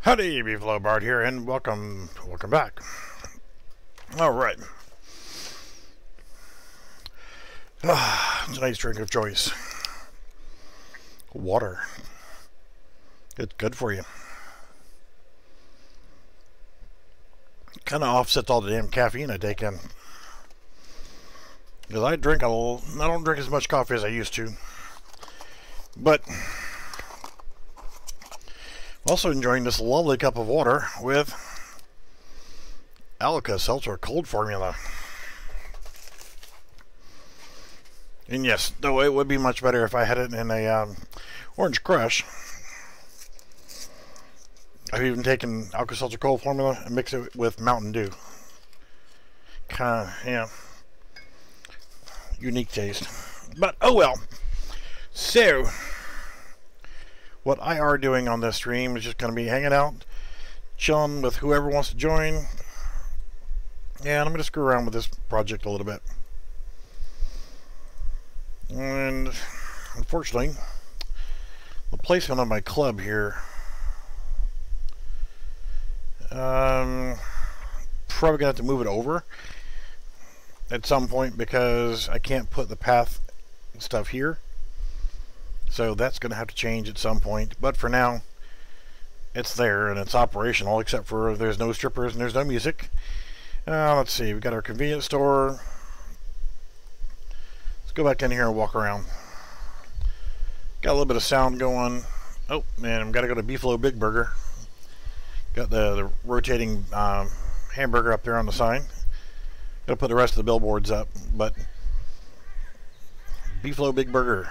Howdy, Beefalo Bard here, and welcome back. Alright. Tonight's drink of choice. Water. It's good for you. Kind of offsets all the damn caffeine I take in. Because I don't drink as much coffee as I used to. But also enjoying this lovely cup of water with Alka-Seltzer cold formula. And yes, though it would be much better if I had it in a Orange Crush. I've even taken Alka-Seltzer cold formula and mixed it with Mountain Dew. Kind of, yeah, unique taste. But, oh well. So, what I are doing on this stream is just going to be hanging out, chilling with whoever wants to join. And I'm going to screw around with this project a little bit. And unfortunately, the placement of my club here, probably going to have to move it over at some point because I can't put the path stuff here. So that's going to have to change at some point. But for now, it's there and it's operational, except for there's no strippers and there's no music. Let's see, we've got our convenience store. Let's go back in here and walk around. Got a little bit of sound going. Oh, man, I've got to go to Beefalo Big Burger. Got the rotating hamburger up there on the sign. Got to put the rest of the billboards up, but Beefalo Big Burger.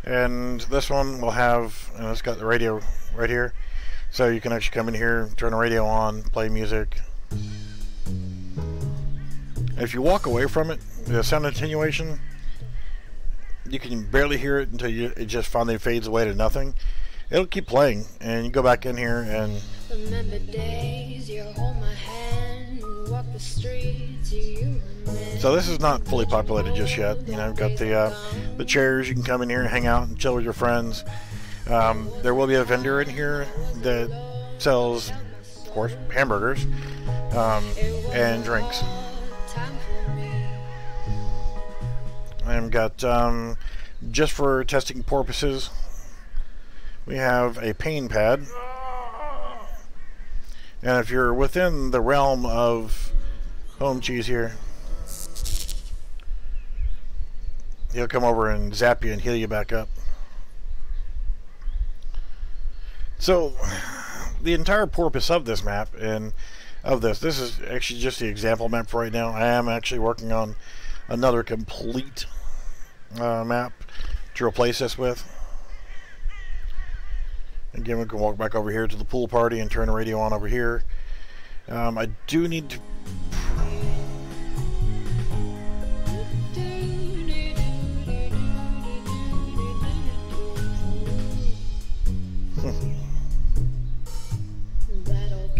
And this one will have, it's got the radio right here, so you can actually come in here, turn the radio on, play music. If you walk away from it, the sound attenuation, you can barely hear it until it just finally fades away to nothing. It'll keep playing, and you go back in here and remember days you hold my hand, walk the streets, so this is not fully populated just yet. You know, I've got the chairs. You can come in here and hang out and chill with your friends. There will be a vendor in here that sells, of course, hamburgers and drinks. I've got, just for testing purposes, we have a pain pad. And if you're within the realm of home cheese here, he'll come over and zap you and heal you back up. So, the entire purpose of this map and of this is actually just the example map for right now. I am actually working on another complete map to replace this with. Again, we can walk back over here to the pool party and turn the radio on over here. I do need to...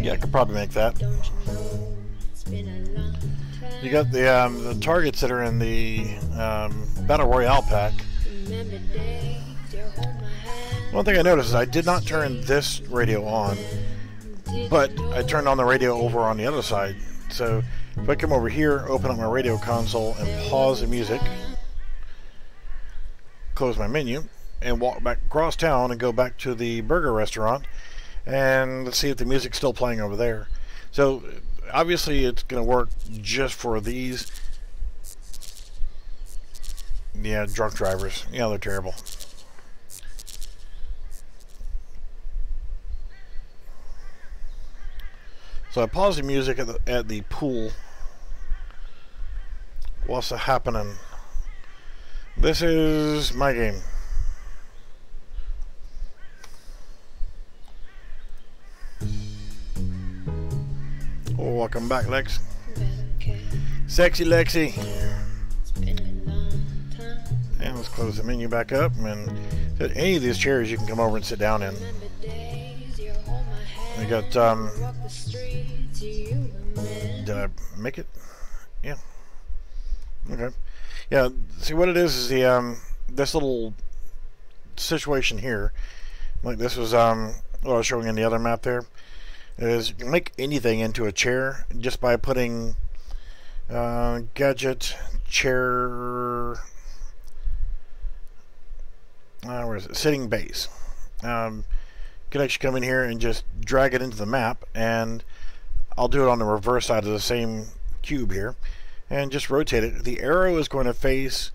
Yeah, I could probably make that. You got the targets that are in the Battle Royale pack. One thing I noticed is I did not turn this radio on, but I turned on the radio over on the other side. So if I come over here, open up my radio console and pause the music, close my menu, and walk back across town and go back to the burger restaurant, and let's see if the music's still playing over there. So obviously it's going to work just for these, yeah, drunk drivers. Yeah, they're terrible. So I pause the music at the pool. What's happening? This is my game. Oh, welcome back, Lex. Sexy Lexi. And let's close the menu back up. And at any of these chairs you can come over and sit down in. We got, did I make it? Yeah. Okay. Yeah, see what it is the, this little situation here Like this was what I was showing in the other map there. Is you can make anything into a chair just by putting gadget chair. Where is it? Sitting base. You can actually come in here and just drag it into the map, and I'll do it on the reverse side of the same cube here, and just rotate it. The arrow is going to face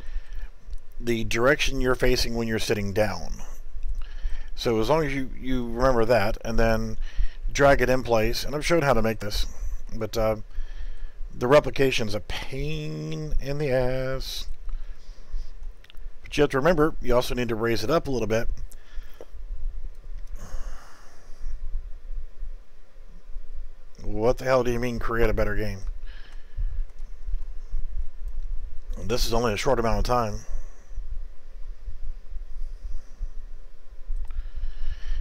the direction you're facing when you're sitting down. So as long as you remember that, and then drag it in place, and I've shown how to make this, but the replication is a pain in the ass. But you have to remember, you also need to raise it up a little bit. What the hell do you mean create a better game? This is only a short amount of time.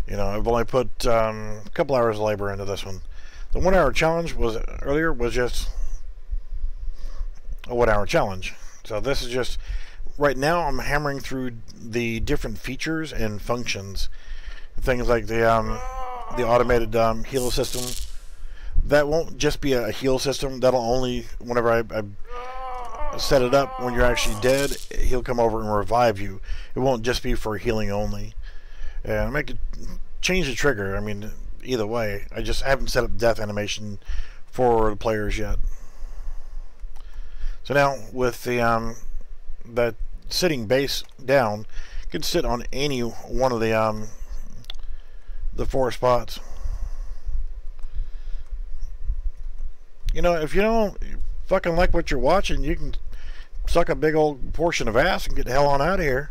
You know, I've only put a couple hours of labor into this one. The 1 hour challenge was just a 1 hour challenge. So this is just, right now I'm hammering through the different features and functions. Things like the automated heal system. That won't just be a heal system. That'll only, whenever I set it up, when you're actually dead, he'll come over and revive you. It won't just be for healing only. And make it change the trigger. I mean, either way, I just haven't set up death animation for the players yet. So now with the that sitting base down, you can sit on any one of the 4 spots. You know, if you don't fucking like what you're watching, you can suck a big old portion of ass and get the hell on out of here.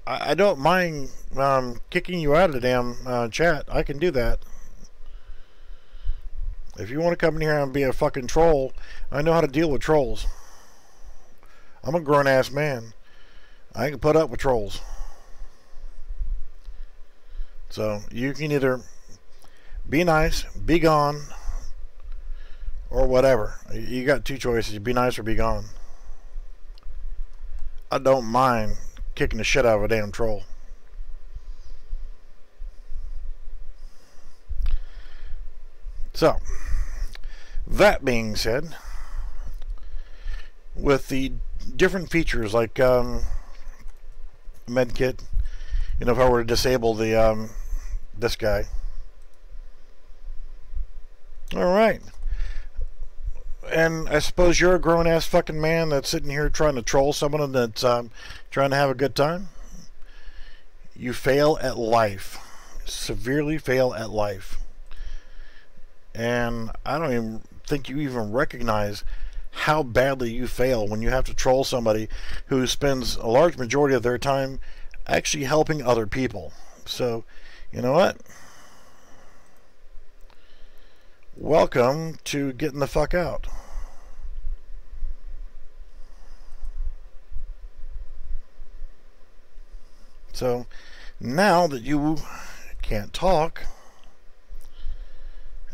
I don't mind kicking you out of the damn chat. I can do that. If you want to come in here and be a fucking troll, I know how to deal with trolls. I'm a grown-ass man. I can put up with trolls. So, you can either be nice, be gone, or whatever. You got 2 choices. Be nice or be gone. I don't mind kicking the shit out of a damn troll. So, that being said, with the different features like medkit, you know, if I were to disable the this guy. Alright. And I suppose you're a grown-ass fucking man that's sitting here trying to troll someone that's trying to have a good time. You fail at life. Severely fail at life. And I don't even think you even recognize how badly you fail when you have to troll somebody who spends a large majority of their time actually helping other people. So, you know what? Welcome to getting the fuck out. So, now that you can't talk,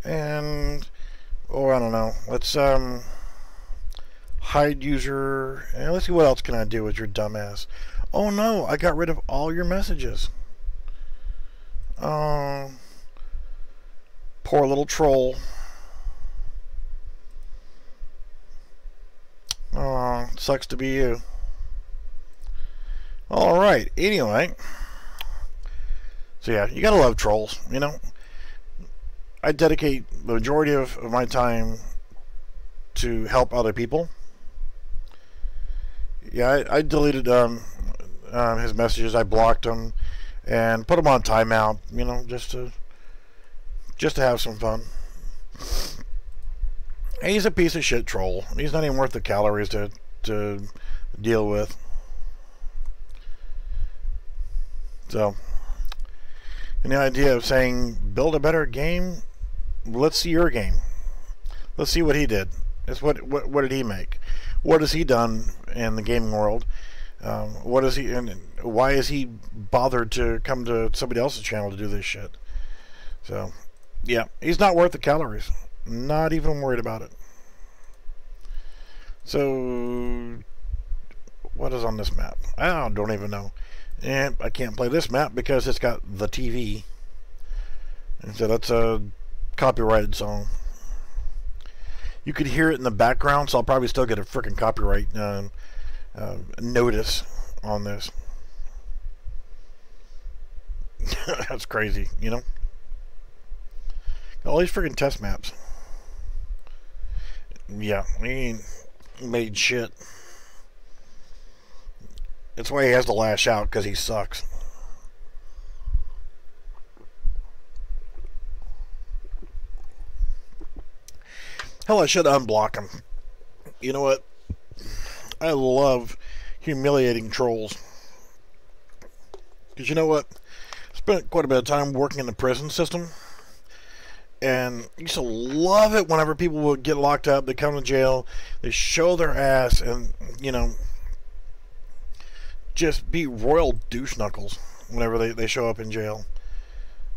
and, or I don't know, let's hide user, and let's see what else can I do with your dumbass. Oh no, I got rid of all your messages. Poor little troll. Oh, sucks to be you. Alright, anyway. So yeah, you gotta love trolls, you know. I dedicate the majority of my time to help other people. Yeah, I deleted his messages. I blocked him and put him on timeout, you know, just to have some fun. He's a piece of shit troll. He's not even worth the calories to deal with. So, and the idea of saying build a better game, let's see your game. Let's see what he did. It's what did he make? What has he done in the gaming world? What is he, and why is he bothered to come to somebody else's channel to do this shit? So, yeah, he's not worth the calories. Not even worried about it. So, what is on this map? I don't even know. And I can't play this map because it's got the TV. And so that's a copyrighted song. You could hear it in the background, so I'll probably still get a freaking copyright notice on this. That's crazy, you know? All these freaking test maps. Yeah, he ain't made shit. That's why he has to lash out, because he sucks. Hell, I should unblock him. You know what? I love humiliating trolls. Because you know what? I spent quite a bit of time working in the prison system. And I used to love it whenever people would get locked up, they come to jail, they show their ass, and, you know, just be royal douche knuckles whenever they show up in jail.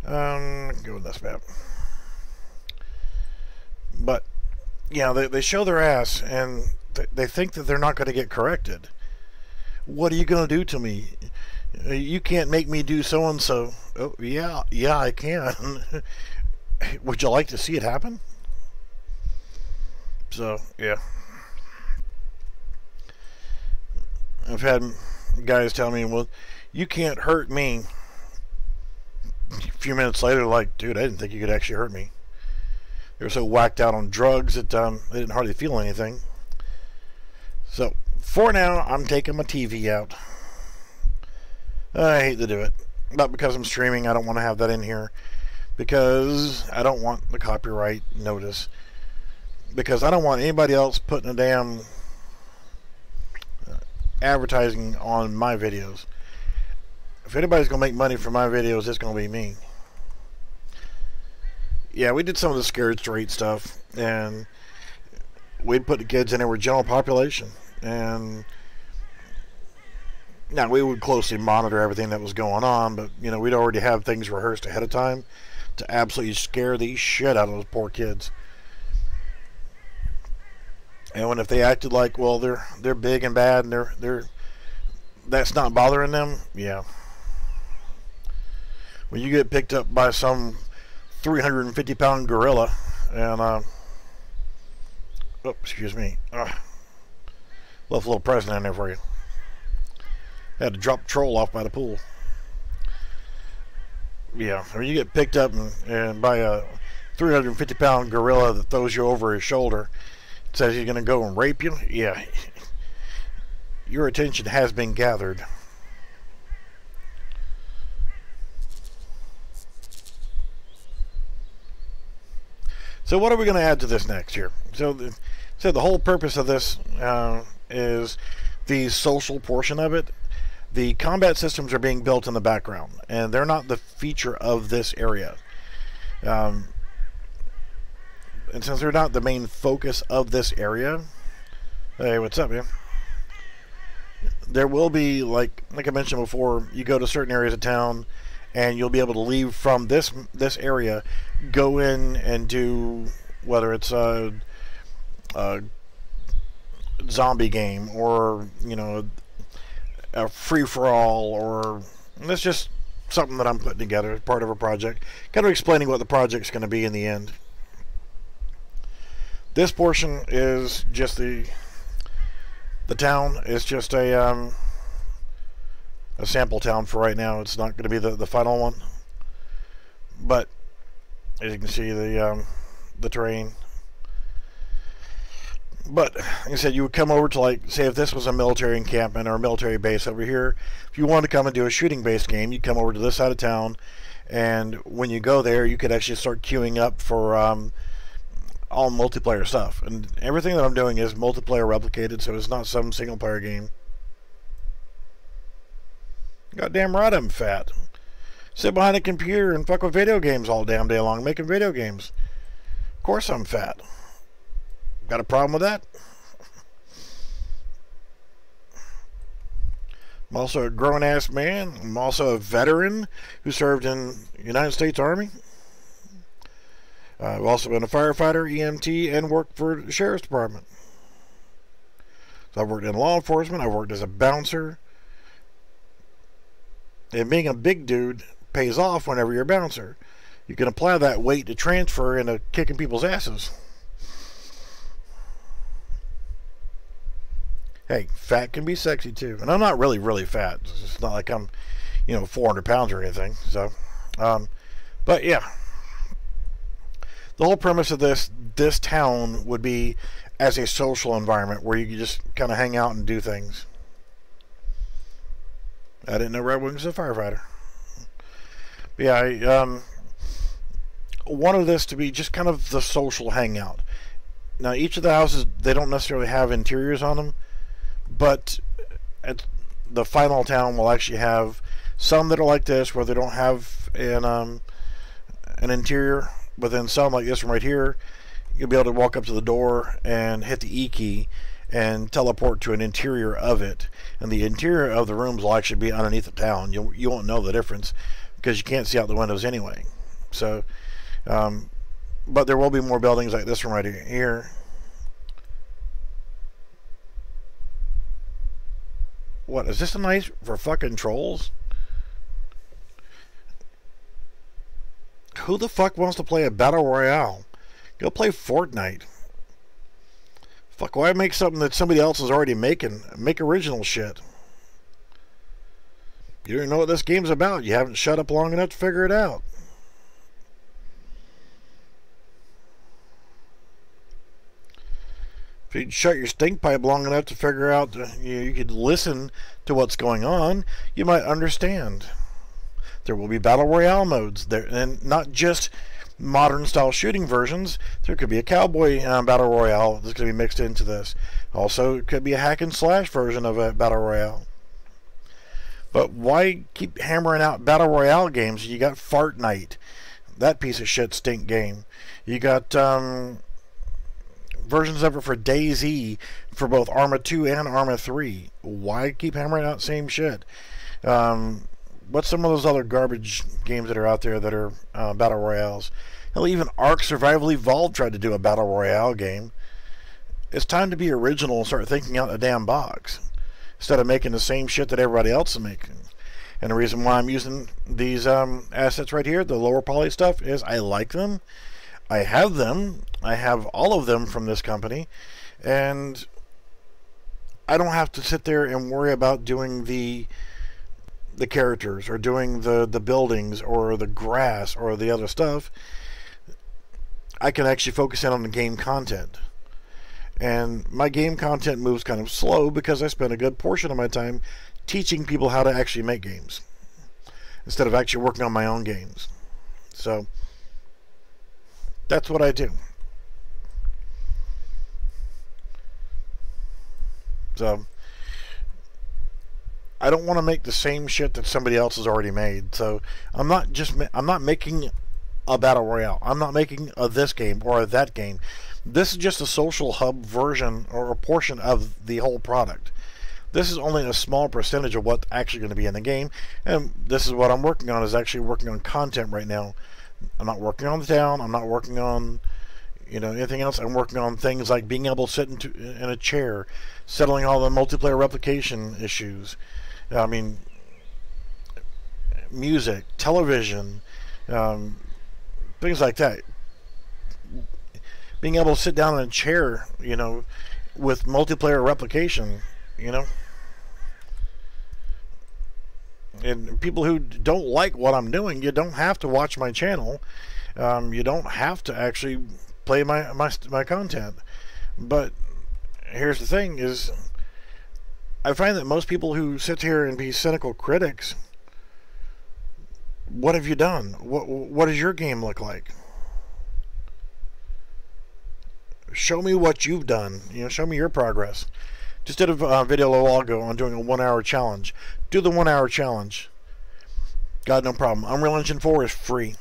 Go with this map. But, yeah, they show their ass, and they think that they're not going to get corrected. What are you going to do to me? You can't make me do so-and-so. Oh, yeah, I can. Would you like to see it happen? So, yeah. I've had guys tell me, well, you can't hurt me. A few minutes later, like, dude, I didn't think you could actually hurt me. They were so whacked out on drugs that they didn't hardly feel anything. So, for now, I'm taking my TV out. I hate to do it. But because I'm streaming, I don't want to have that in here. Because I don't want the copyright notice. Because I don't want anybody else putting a damn advertising on my videos. If anybody's going to make money from my videos, it's going to be me. Yeah, we did some of the scared straight stuff. And we'd put the kids in there with general population. And now we would closely monitor everything that was going on. But, you know, we'd already have things rehearsed ahead of time to absolutely scare the shit out of those poor kids. And if they acted like, well, they're big and bad and they're that's not bothering them, yeah. When you get picked up by some 350-pound gorilla and oh, excuse me, left a little present in there for you. Had to drop the troll off by the pool. Yeah, when you get picked up and by a 350-pound gorilla that throws you over his shoulder, says he's going to go and rape you, yeah, your attention has been gathered. So what are we going to add to this next year? So the whole purpose of this is the social portion of it. The combat systems are being built in the background, and they're not the feature of this area. And since they're not the main focus of this area, hey, what's up, man? There will be, like I mentioned before, you go to certain areas of town, and you'll be able to leave from this area, go in and do, whether it's a zombie game or, you know, a free-for-all, or that's just something that I'm putting together as part of a project, kind of explaining what the project's going to be in the end. This portion is just the town. It's just a sample town for right now. It's not going to be the final one, but as you can see, the terrain. But like I said, you would come over to, like, say if this was a military encampment or a military base over here, if you wanted to come and do a shooting based game, you'd come over to this side of town, and when you go there, you could actually start queuing up for all multiplayer stuff. And everything that I'm doing is multiplayer replicated, so it's not some single player game. Goddamn right I'm fat. Sit behind a computer and fuck with video games all damn day long, making video games. Of course I'm fat. Got a problem with that? I'm also a grown-ass man. I'm also a veteran who served in the United States Army. I've also been a firefighter, EMT, and worked for the Sheriff's Department. So I've worked in law enforcement. I've worked as a bouncer. And being a big dude pays off whenever you're a bouncer. You can apply that weight to transfer into kicking people's asses. Hey, fat can be sexy too. And I'm not really, really fat. It's not like I'm, 400 pounds or anything. So, but yeah. The whole premise of this town would be as a social environment where you can just kind of hang out and do things. I didn't know Red Wings was a firefighter. But yeah, I wanted this to be just kind of the social hangout. Now, each of the houses, they don't necessarily have interiors on them, but at the final town will actually have some that are like this, where they don't have an interior, but then some like this one right here, you'll be able to walk up to the door and hit the E key and teleport to an interior of it. And the interior of the rooms will actually be underneath the town. You won't know the difference because you can't see out the windows anyway. So, but there will be more buildings like this one right here. What, is this a nice for fucking trolls? Who the fuck wants to play a battle royale? Go play Fortnite. Fuck, why make something that somebody else is already making? Make original shit. You don't know what this game's about. You haven't shut up long enough to figure it out. If you'd shut your stink pipe long enough to figure out, you could listen to what's going on, you might understand. There will be battle royale modes there, and not just modern style shooting versions. There could be a cowboy battle royale that's going to be mixed into this. Also, it could be a hack and slash version of a battle royale. But why keep hammering out battle royale games? You got Fortnite, that piece of shit stink game. You got versions of it for DayZ for both Arma 2 and Arma 3. Why keep hammering out same shit? What's some of those other garbage games that are out there that are battle royales? Hell, even Ark Survival Evolved tried to do a battle royale game. It's time to be original and start thinking out of the damn box instead of making the same shit that everybody else is making. And the reason why I'm using these assets right here, the lower poly stuff, is I like them. I have them. I have all of them from this company, and I don't have to sit there and worry about doing the characters or doing the buildings or the grass or the other stuff. I can actually focus in on the game content. And my game content moves kind of slow because I spend a good portion of my time teaching people how to actually make games instead of actually working on my own games. So that's what I do. So I don't want to make the same shit that somebody else has already made. So I'm not making a battle royale. I'm not making a this game or a that game. This is just a social hub version or a portion of the whole product. This is only a small percentage of what's actually going to be in the game, and this is what I'm working on, is actually working on content right now. I'm not working on the town. I'm not working on anything else. I'm working on things like being able to sit in a chair, settling all the multiplayer replication issues. I mean, music, television, things like that. Being able to sit down in a chair, with multiplayer replication, And people who don't like what I'm doing, you don't have to watch my channel. You don't have to actually play my content. But here's the thing is, I find that most people who sit here and be cynical critics, what have you done? What does your game look like? Show me what you've done. Show me your progress. Just did a video a while ago on doing a 1-hour challenge. Do the 1-hour challenge. God, no problem. Unreal Engine 4 is free.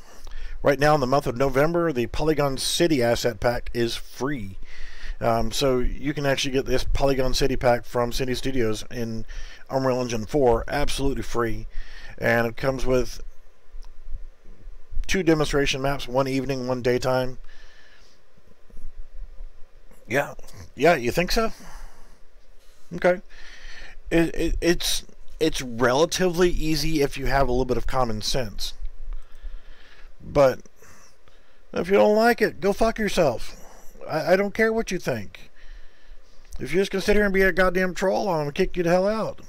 Right now in the month of November, the Polygon City asset pack is free. So you can actually get this Polygon City pack from City Studios in Unreal Engine 4 absolutely free. And it comes with 2 demonstration maps, one evening, one daytime. Yeah, you think so? Okay. It's It's relatively easy if you have a little bit of common sense. But if you don't like it, go fuck yourself. I don't care what you think. If you're just going to sit here and be a goddamn troll, I'm going to kick you the hell out.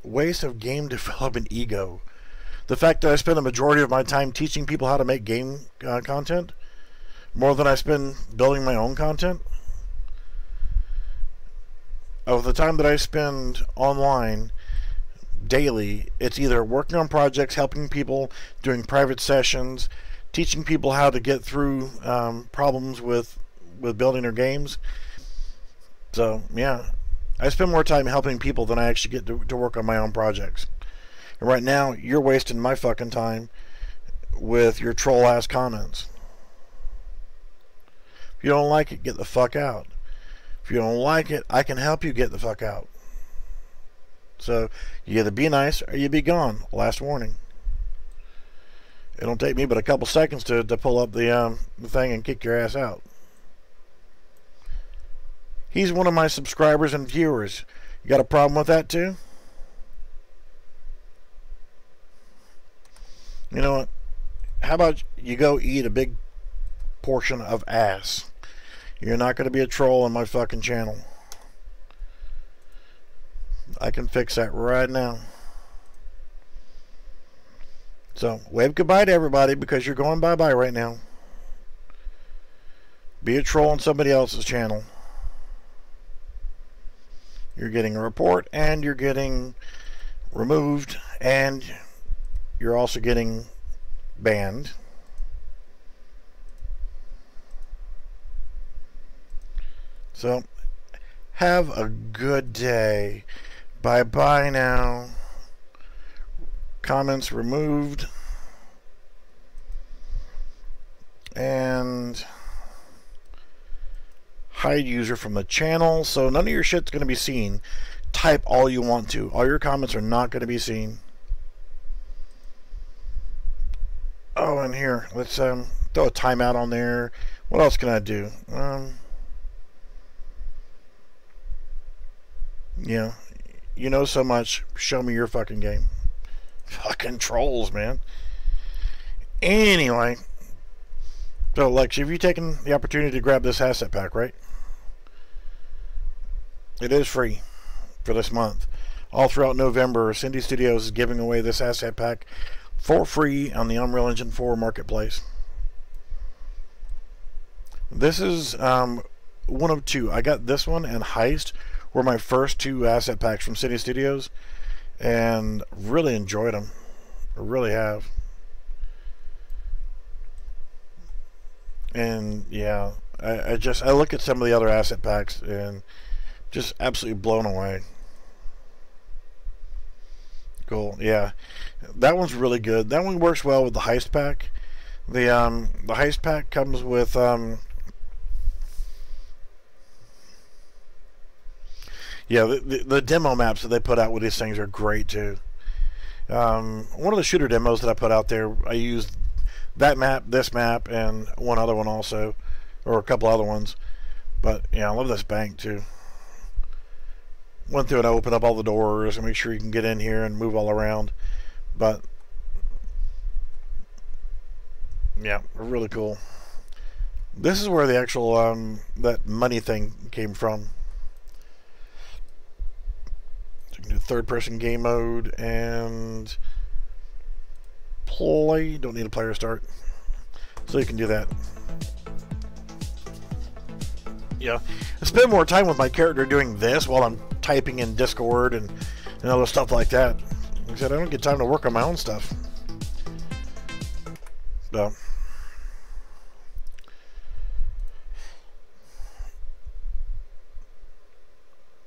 Waste of game development ego. The fact that I spend the majority of my time teaching people how to make game content more than I spend building my own content. Of the time that I spend online daily, it's either working on projects, helping people, doing private sessions, teaching people how to get through problems with building their games. So, yeah, I spend more time helping people than I actually get to work on my own projects. And right now, you're wasting my fucking time with your troll-ass comments. If you don't like it, get the fuck out. If you don't like it, I can help you get the fuck out. So, you either be nice or you be gone. Last warning. It don't take me but a couple seconds to pull up the thing and kick your ass out. He's one of my subscribers and viewers. You got a problem with that too? You know what? How about you go eat a big portion of ass? You're not going to be a troll on my fucking channel. I can fix that right now. So, wave goodbye to everybody because you're going bye-bye right now. Be a troll on somebody else's channel. You're getting a report and you're getting removed and you're also getting banned. So, have a good day. Bye-bye now. Comments removed. And hide user from the channel. So none of your shit's going to be seen. Type all you want to. All your comments are not going to be seen. Oh, and here, let's throw a timeout on there. What else can I do? Yeah, you know so much. Show me your fucking game. Fucking trolls, man. Anyway, so Lex, have you taken the opportunity to grab this asset pack, right? It is free for this month. All throughout November, Cindy Studios is giving away this asset pack for free on the Unreal Engine 4 marketplace. This is one of two. I got this one and Heist were my first two asset packs from Cindy Studios, and really enjoyed them. I really have. And yeah, I look at some of the other asset packs and just absolutely blown away. Cool. Yeah, that one's really good. That one works well with the Heist pack. The Heist pack comes with yeah, the demo maps that they put out with these things are great too. One of the shooter demos that I put out there, I used that map, this map, and one other one also, or a couple other ones. But yeah, I love this bank too. Went through and I opened up all the doors and make sure you can get in here and move all around. But yeah, really cool. This is where the actual that money thing came from. So you can do third-person game mode and play. Don't need a player start, so you can do that. Yeah, I spend more time with my character doing this while I'm typing in Discord and other stuff like that. Like I said, I don't get time to work on my own stuff. So,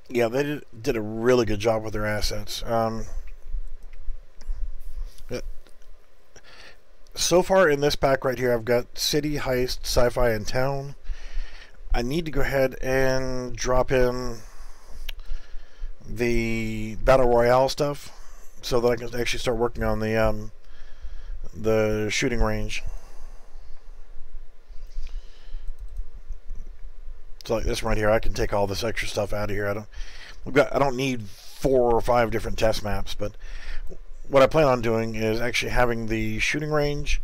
yeah, they did a really good job with their assets. So far in this pack right here, I've got City, Heist, Sci-Fi, and Town. I need to go ahead and drop in the Battle Royale stuff so that I can actually start working on the shooting range. So like this right here, I can take all this extra stuff out of here. I don't need 4 or 5 different test maps, but what I plan on doing is actually having the shooting range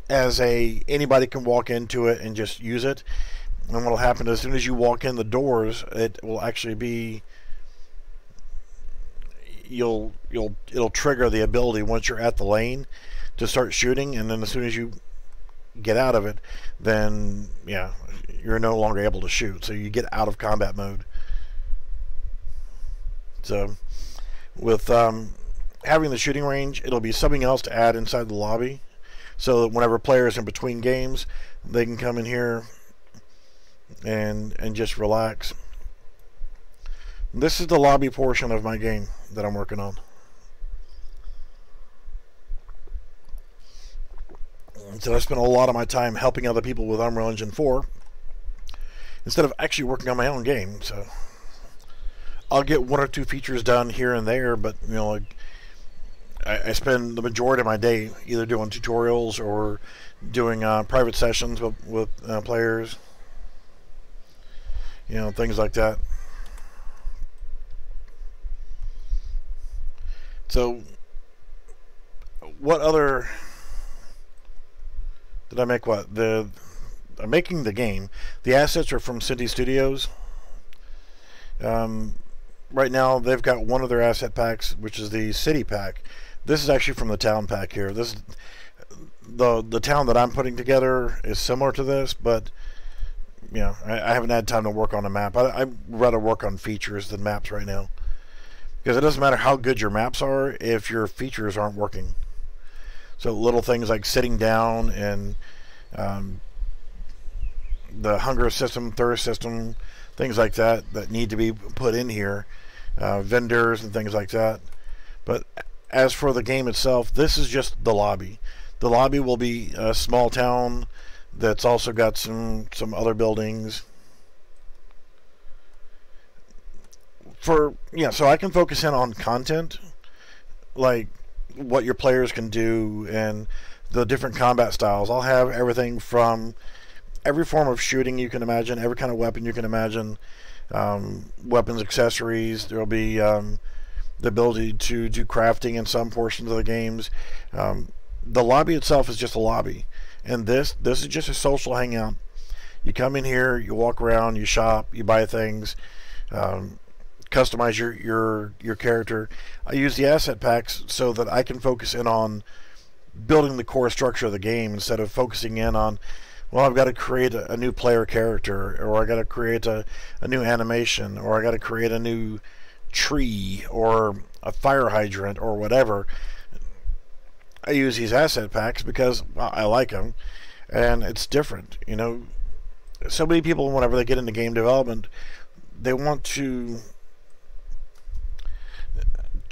as anybody can walk into it and just use it. And what'll happen as soon as you walk in the doors, it will actually be it'll trigger the ability once you're at the lane to start shooting, and then as soon as you get out of it, then yeah, you're no longer able to shoot, so you get out of combat mode. So with having the shooting range, it'll be something else to add inside the lobby, so that whenever players in between games, they can come in here and just relax. This is the lobby portion of my game that I'm working on. So I spent a lot of my time helping other people with Unreal Engine 4 instead of actually working on my own game. So I'll get 1 or 2 features done here and there, but you know, like, I spend the majority of my day either doing tutorials or doing private sessions with players, you know, things like that. So what other did I make? What I'm making the game. The assets are from Cindy Studios. Right now they've got one of their asset packs, which is the city pack. This is actually from the town pack here. This the town that I'm putting together is similar to this, but you know, I haven't had time to work on a map. I'd rather work on features than maps right now, because it doesn't matter how good your maps are if your features aren't working. So little things like sitting down and the hunger system, thirst system, things like that need to be put in here, vendors and things like that. But as for the game itself, this is just the lobby. The lobby will be a small town that's also got some other buildings. So I can focus in on content, like what your players can do and the different combat styles. I'll have everything from every form of shooting you can imagine, every kind of weapon you can imagine, weapons, accessories. There will be the ability to do crafting in some portions of the games. The lobby itself is just a lobby, and this is just a social hangout. You come in here, you walk around, you shop, you buy things, customize your character. I use the asset packs so that I can focus in on building the core structure of the game instead of focusing in on, well, I've got to create a new player character, or I got to create a new animation, or I got to create a new tree or a fire hydrant or whatever. I use these asset packs because I like them, and it's different. You know, so many people, whenever they get into game development, they want to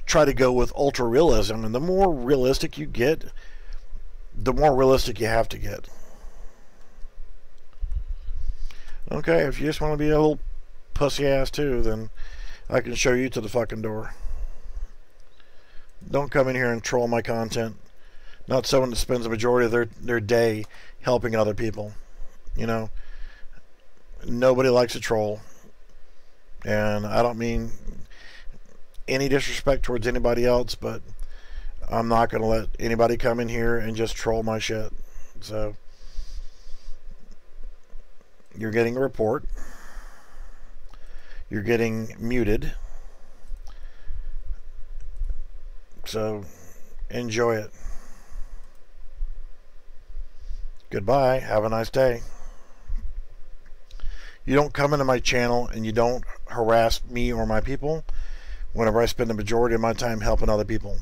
try to go with ultra realism, and the more realistic you get, the more realistic you have to get. Okay, if you just want to be a little pussy ass too, then I can show you to the fucking door. Don't come in here and troll my content. Not someone that spends the majority of their day helping other people. You know, nobody likes a troll, and I don't mean any disrespect towards anybody else, but I'm not going to let anybody come in here and just troll my shit. So you're getting a report. You're getting muted. So enjoy it. Goodbye. Have a nice day. You don't come into my channel and you don't harass me or my people whenever I spend the majority of my time helping other people.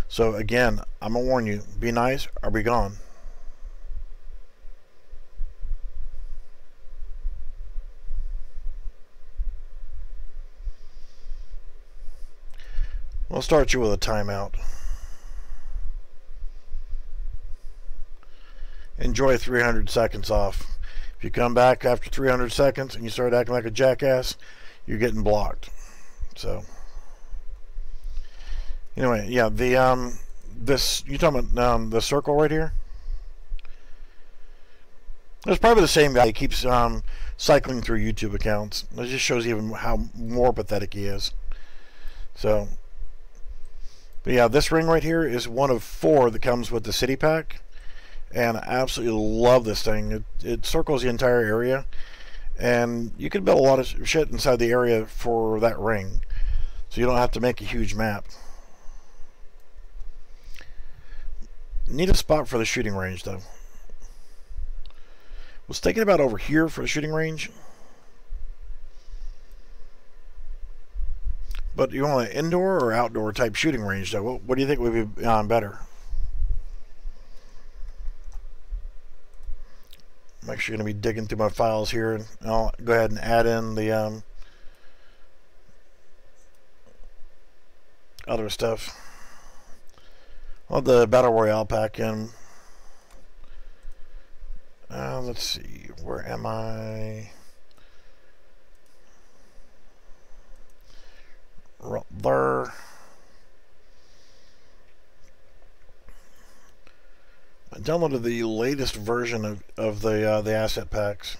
So again, I'm going to warn you, be nice or be gone. We'll start you with a timeout. Enjoy 300 seconds off. If you come back after 300 seconds and you start acting like a jackass, you're getting blocked. So anyway, yeah, this, you talking about the circle right here? It's probably the same guy. He keeps cycling through YouTube accounts. It just shows even how more pathetic he is. So, but yeah, this ring right here is one of 4 that comes with the city pack, and I absolutely love this thing. It circles the entire area, and you can build a lot of shit inside the area for that ring, so you don't have to make a huge map. Need a spot for the shooting range, though. Was thinking about over here for the shooting range, but you want an indoor or outdoor type shooting range, though? What do you think would be better? I'm actually going to be digging through my files here, and I'll go ahead and add in the other stuff. I'll have the Battle Royale pack in. Let's see, where am I? Right there. I downloaded the latest version of the asset packs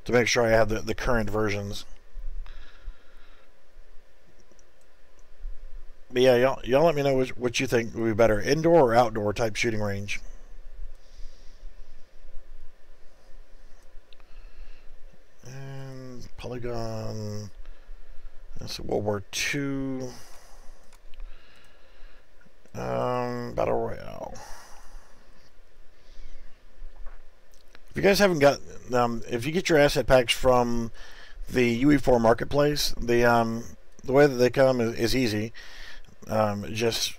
to make sure I have the current versions. But yeah, y'all let me know what you think would be better, indoor or outdoor type shooting range. And Polygon. That's World War II. Battle Royale. If you guys haven't got, if you get your asset packs from the UE4 marketplace, the way that they come is easy. Just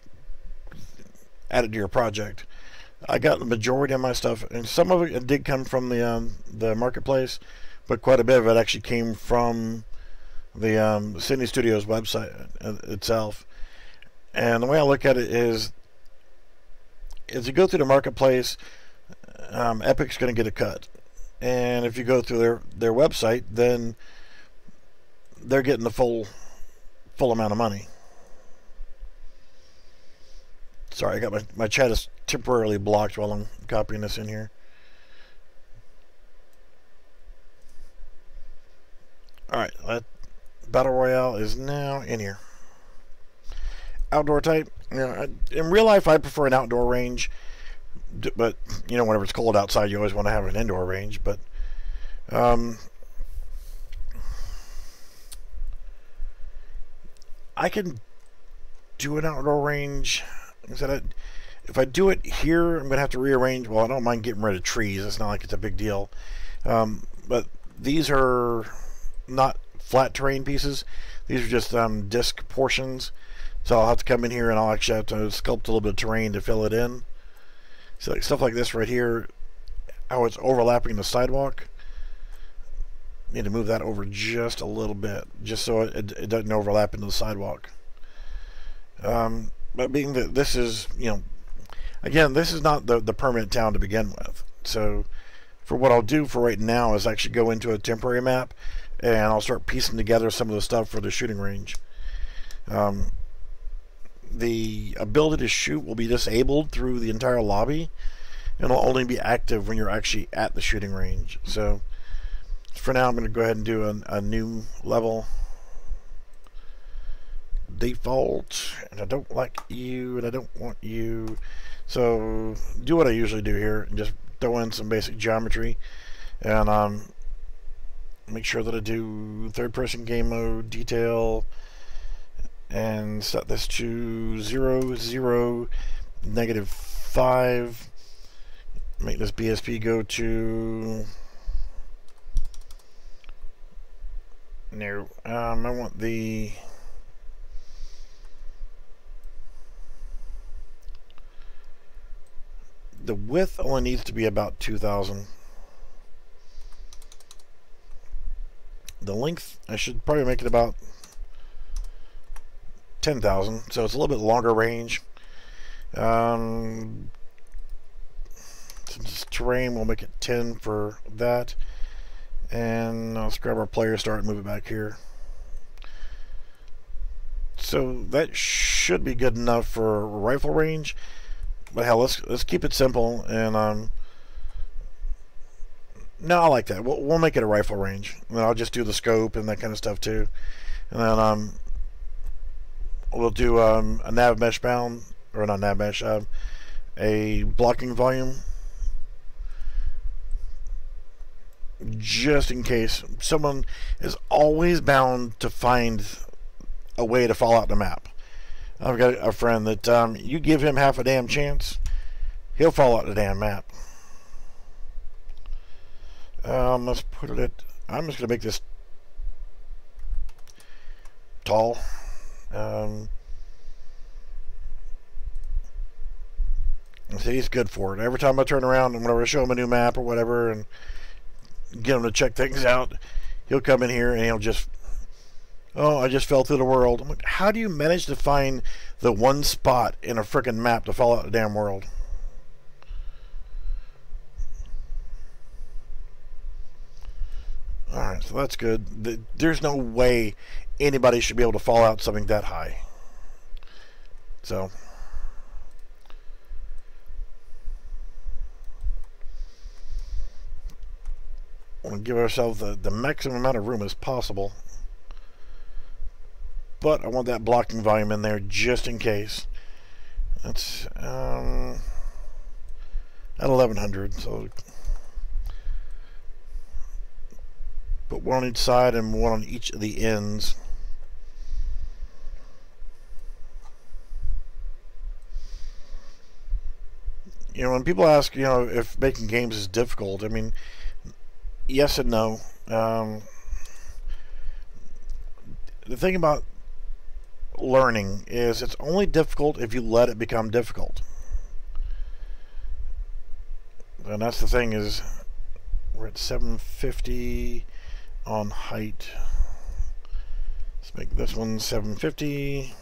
add it to your project. I got the majority of my stuff, and some of it did come from the marketplace, but quite a bit of it actually came from the Sydney Studios website itself. And the way I look at it is you go through the marketplace, Epic's going to get a cut, and if you go through their website, then they're getting the full amount of money. Sorry, I got my chat is temporarily blocked while I'm copying this in here. Alright, Battle Royale is now in here. Outdoor type. You know, in real life, I prefer an outdoor range, but you know, whenever it's cold outside, you always want to have an indoor range. But I can do an outdoor range. Like I said, if I do it here, I'm gonna have to rearrange. Well, I don't mind getting rid of trees. It's not like it's a big deal. But these are not flat terrain pieces. These are just disc portions. So I'll have to come in here and I'll actually have to sculpt a little bit of terrain to fill it in. So like stuff like this right here, how it's overlapping the sidewalk. Need to move that over just a little bit, just so it doesn't overlap into the sidewalk. But being that this is, you know, again, this is not the permanent town to begin with. So for what I'll do for right now is actually go into a temporary map and I'll start piecing together some of the stuff for the shooting range. The ability to shoot will be disabled through the entire lobby, and it'll only be active when you're actually at the shooting range. So for now, I'm going to go ahead and do a new level. Default, and I don't like you, and I don't want you. So do what I usually do here and just throw in some basic geometry, and make sure that I do third-person game mode, detail, and set this to 0, 0, -5. Make this BSP go to no. I want the width only needs to be about 2,000. The length, I should probably make it about 10,000, so it's a little bit longer range. Since it's terrain, we'll make it 10 for that. And let's grab our player start and move it back here. So that should be good enough for rifle range. But hell, let's keep it simple and No, I like that. We'll make it a rifle range. And I'll just do the scope and that kind of stuff too. And then we'll do a nav mesh bound, or not nav mesh, a blocking volume, just in case. Someone is always bound to find a way to fall out the map. I've got a friend that you give him half a damn chance, he'll fall out the damn map. Let's put it at, I'm just going to make this tall. See, he's good for it. Every time I turn around and whenever I show him a new map or whatever and get him to check things out, he'll come in here and he'll just, oh, I just fell through the world. I'm like, how do you manage to find the one spot in a frickin' map to fall out the damn world? Alright, so that's good. There's no way anybody should be able to fall out something that high. So we'll give ourselves the maximum amount of room as possible. But I want that blocking volume in there just in case. That's at 1100, so put one on each side and one on each of the ends. You know, when people ask, you know, if making games is difficult, I mean, yes and no. The thing about learning is it's only difficult if you let it become difficult. And that's the thing, is we're at 750 on height. Let's make this one 750.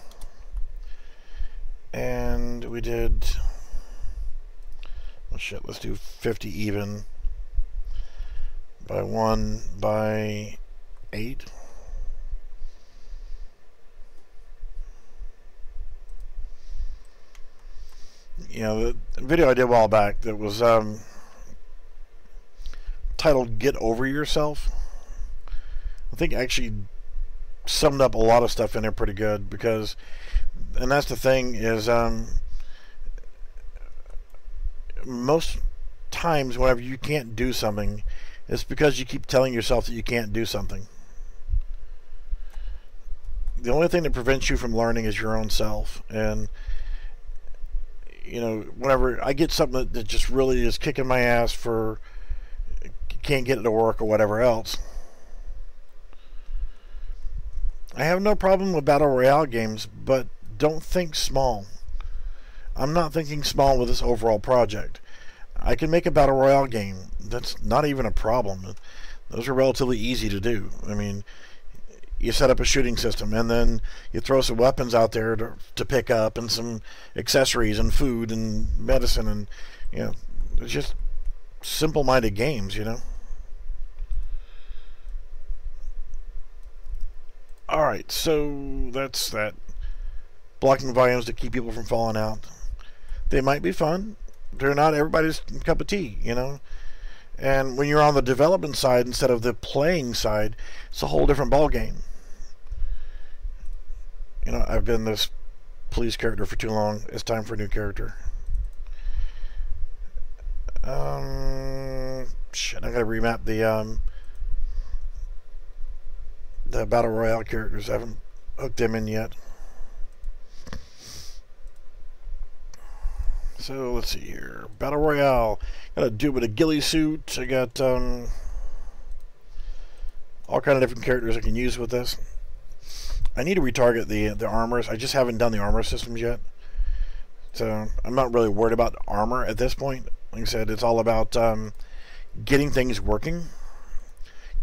And we did, oh shit, let's do 50 even by 1 by 8. You know, the video I did a while back that was titled "Get Over Yourself," I think actually summed up a lot of stuff in there pretty good, because, and that's the thing, is most times whenever you can't do something, it's because you keep telling yourself that you can't do something. The only thing that prevents you from learning is your own self. And you know, whenever I get something that just really is kicking my ass for, can't get it to work or whatever else, I have no problem with Battle Royale games, but don't think small. I'm not thinking small with this overall project. I can make a Battle Royale game. That's not even a problem. Those are relatively easy to do. I mean, you set up a shooting system, and then you throw some weapons out there to pick up, and some accessories and food and medicine, and you know, it's just simple-minded games, you know. Alright, so that's that. Blocking volumes to keep people from falling out. They might be fun. They're not everybody's cup of tea, you know. And when you're on the development side instead of the playing side, it's a whole different ball game. You know, I've been this police character for too long. It's time for a new character. Shit, I gotta remap the Battle Royale characters. I haven't hooked them in yet. So let's see here. Battle Royale. Got a dude with a ghillie suit. I got all kind of different characters I can use with this. I need to retarget the armors. I just haven't done the armor systems yet. So I'm not really worried about armor at this point. Like I said, it's all about getting things working,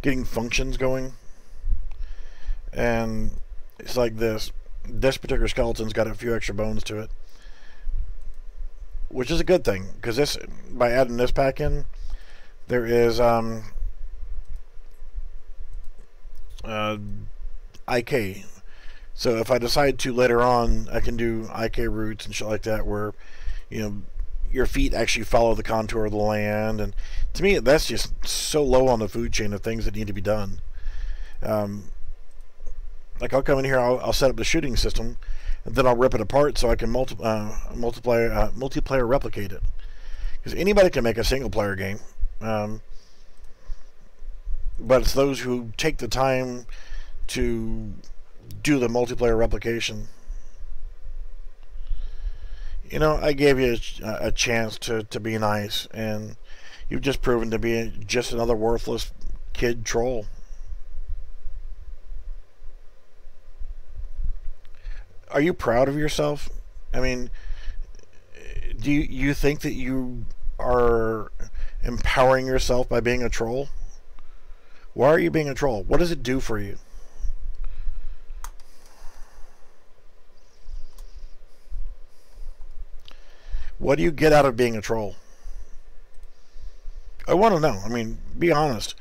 getting functions going. And it's like this. This particular skeleton's got a few extra bones to it, which is a good thing, because this, by adding this pack in, there is IK. So if I decide to later on, I can do IK roots and shit like that, where, you know, your feet actually follow the contour of the land. And to me, that's just so low on the food chain of things that need to be done. Like I'll come in here, I'll set up the shooting system, and then I'll rip it apart so I can multiplayer replicate it. Because anybody can make a single player game, but it's those who take the time to do the multiplayer replication. You know, I gave you a chance to be nice, and you've just proven to be just another worthless kid troll. Are you proud of yourself? I mean, do you think that you are empowering yourself by being a troll? Why are you being a troll? What does it do for you? What do you get out of being a troll? I want to know. I mean, be honest.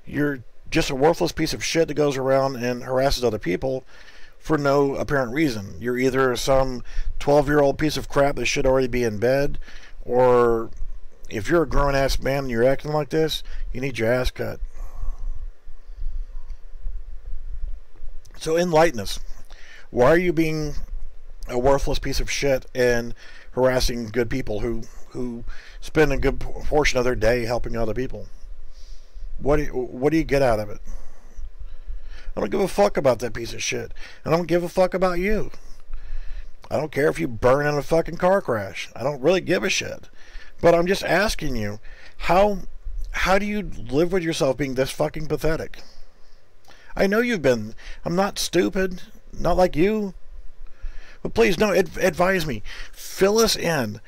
You're just a worthless piece of shit that goes around and harasses other people for no apparent reason. You're either some 12-year-old piece of crap that should already be in bed, or if you're a grown-ass man and you're acting like this, you need your ass cut. So enlighten us. Why are you being a worthless piece of shit and harassing good people who spend a good portion of their day helping other people? What do you get out of it? I don't give a fuck about that piece of shit. I don't give a fuck about you. I don't care if you burn in a fucking car crash. I don't really give a shit. But I'm just asking you, how do you live with yourself being this fucking pathetic? I know you've been. I'm not stupid. Not like you. But please, no, advise me. Fill us in.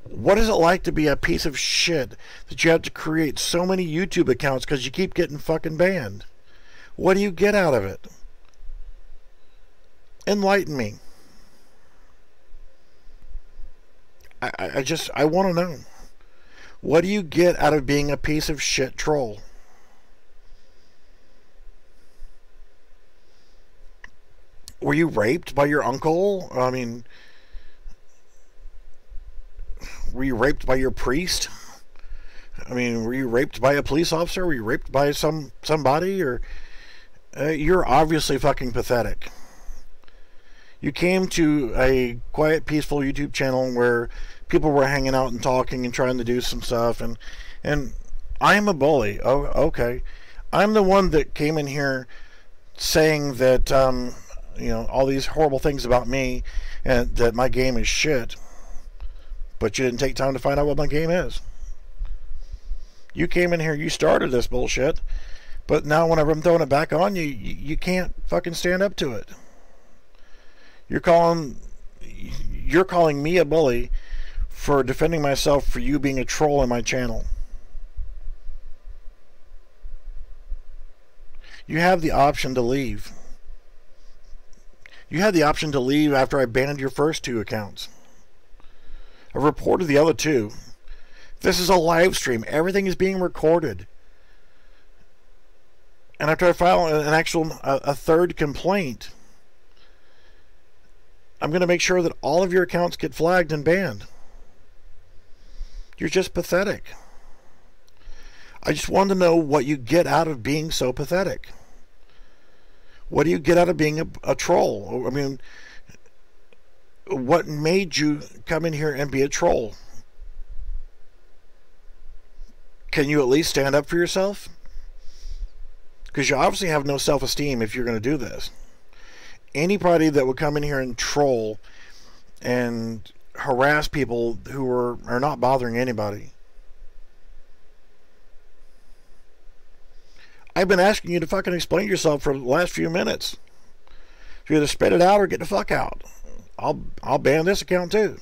What is it like to be a piece of shit that you have to create so many YouTube accounts because you keep getting fucking banned? What do you get out of it? Enlighten me. I want to know. What do you get out of being a piece of shit troll? Were you raped by your uncle? I mean, were you raped by your priest? I mean, were you raped by a police officer? Were you raped by somebody? Or you're obviously fucking pathetic. You came to a quiet, peaceful YouTube channel where people were hanging out and talking and trying to do some stuff, and I'm a bully. Oh, okay. I'm the one that came in here saying that you know, all these horrible things about me and that my game is shit, but you didn't take time to find out what my game is. You came in here, you started this bullshit, but now whenever I'm throwing it back on you, you can't fucking stand up to it. You're calling me a bully for defending myself for you being a troll in my channel. You have the option to leave. You had the option to leave after I banned your first 2 accounts. I've reported the other 2. This is a live stream. Everything is being recorded. And after I file an actual a third complaint, I'm going to make sure that all of your accounts get flagged and banned. You're just pathetic. I just wanted to know what you get out of being so pathetic. What do you get out of being a troll? I mean, what made you come in here and be a troll? Can you at least stand up for yourself? Because you obviously have no self-esteem if you're going to do this. Anybody that would come in here and troll and harass people who are not bothering anybody. I've been asking you to fucking explain yourself for the last few minutes. You either spit it out or get the fuck out. I'll ban this account too.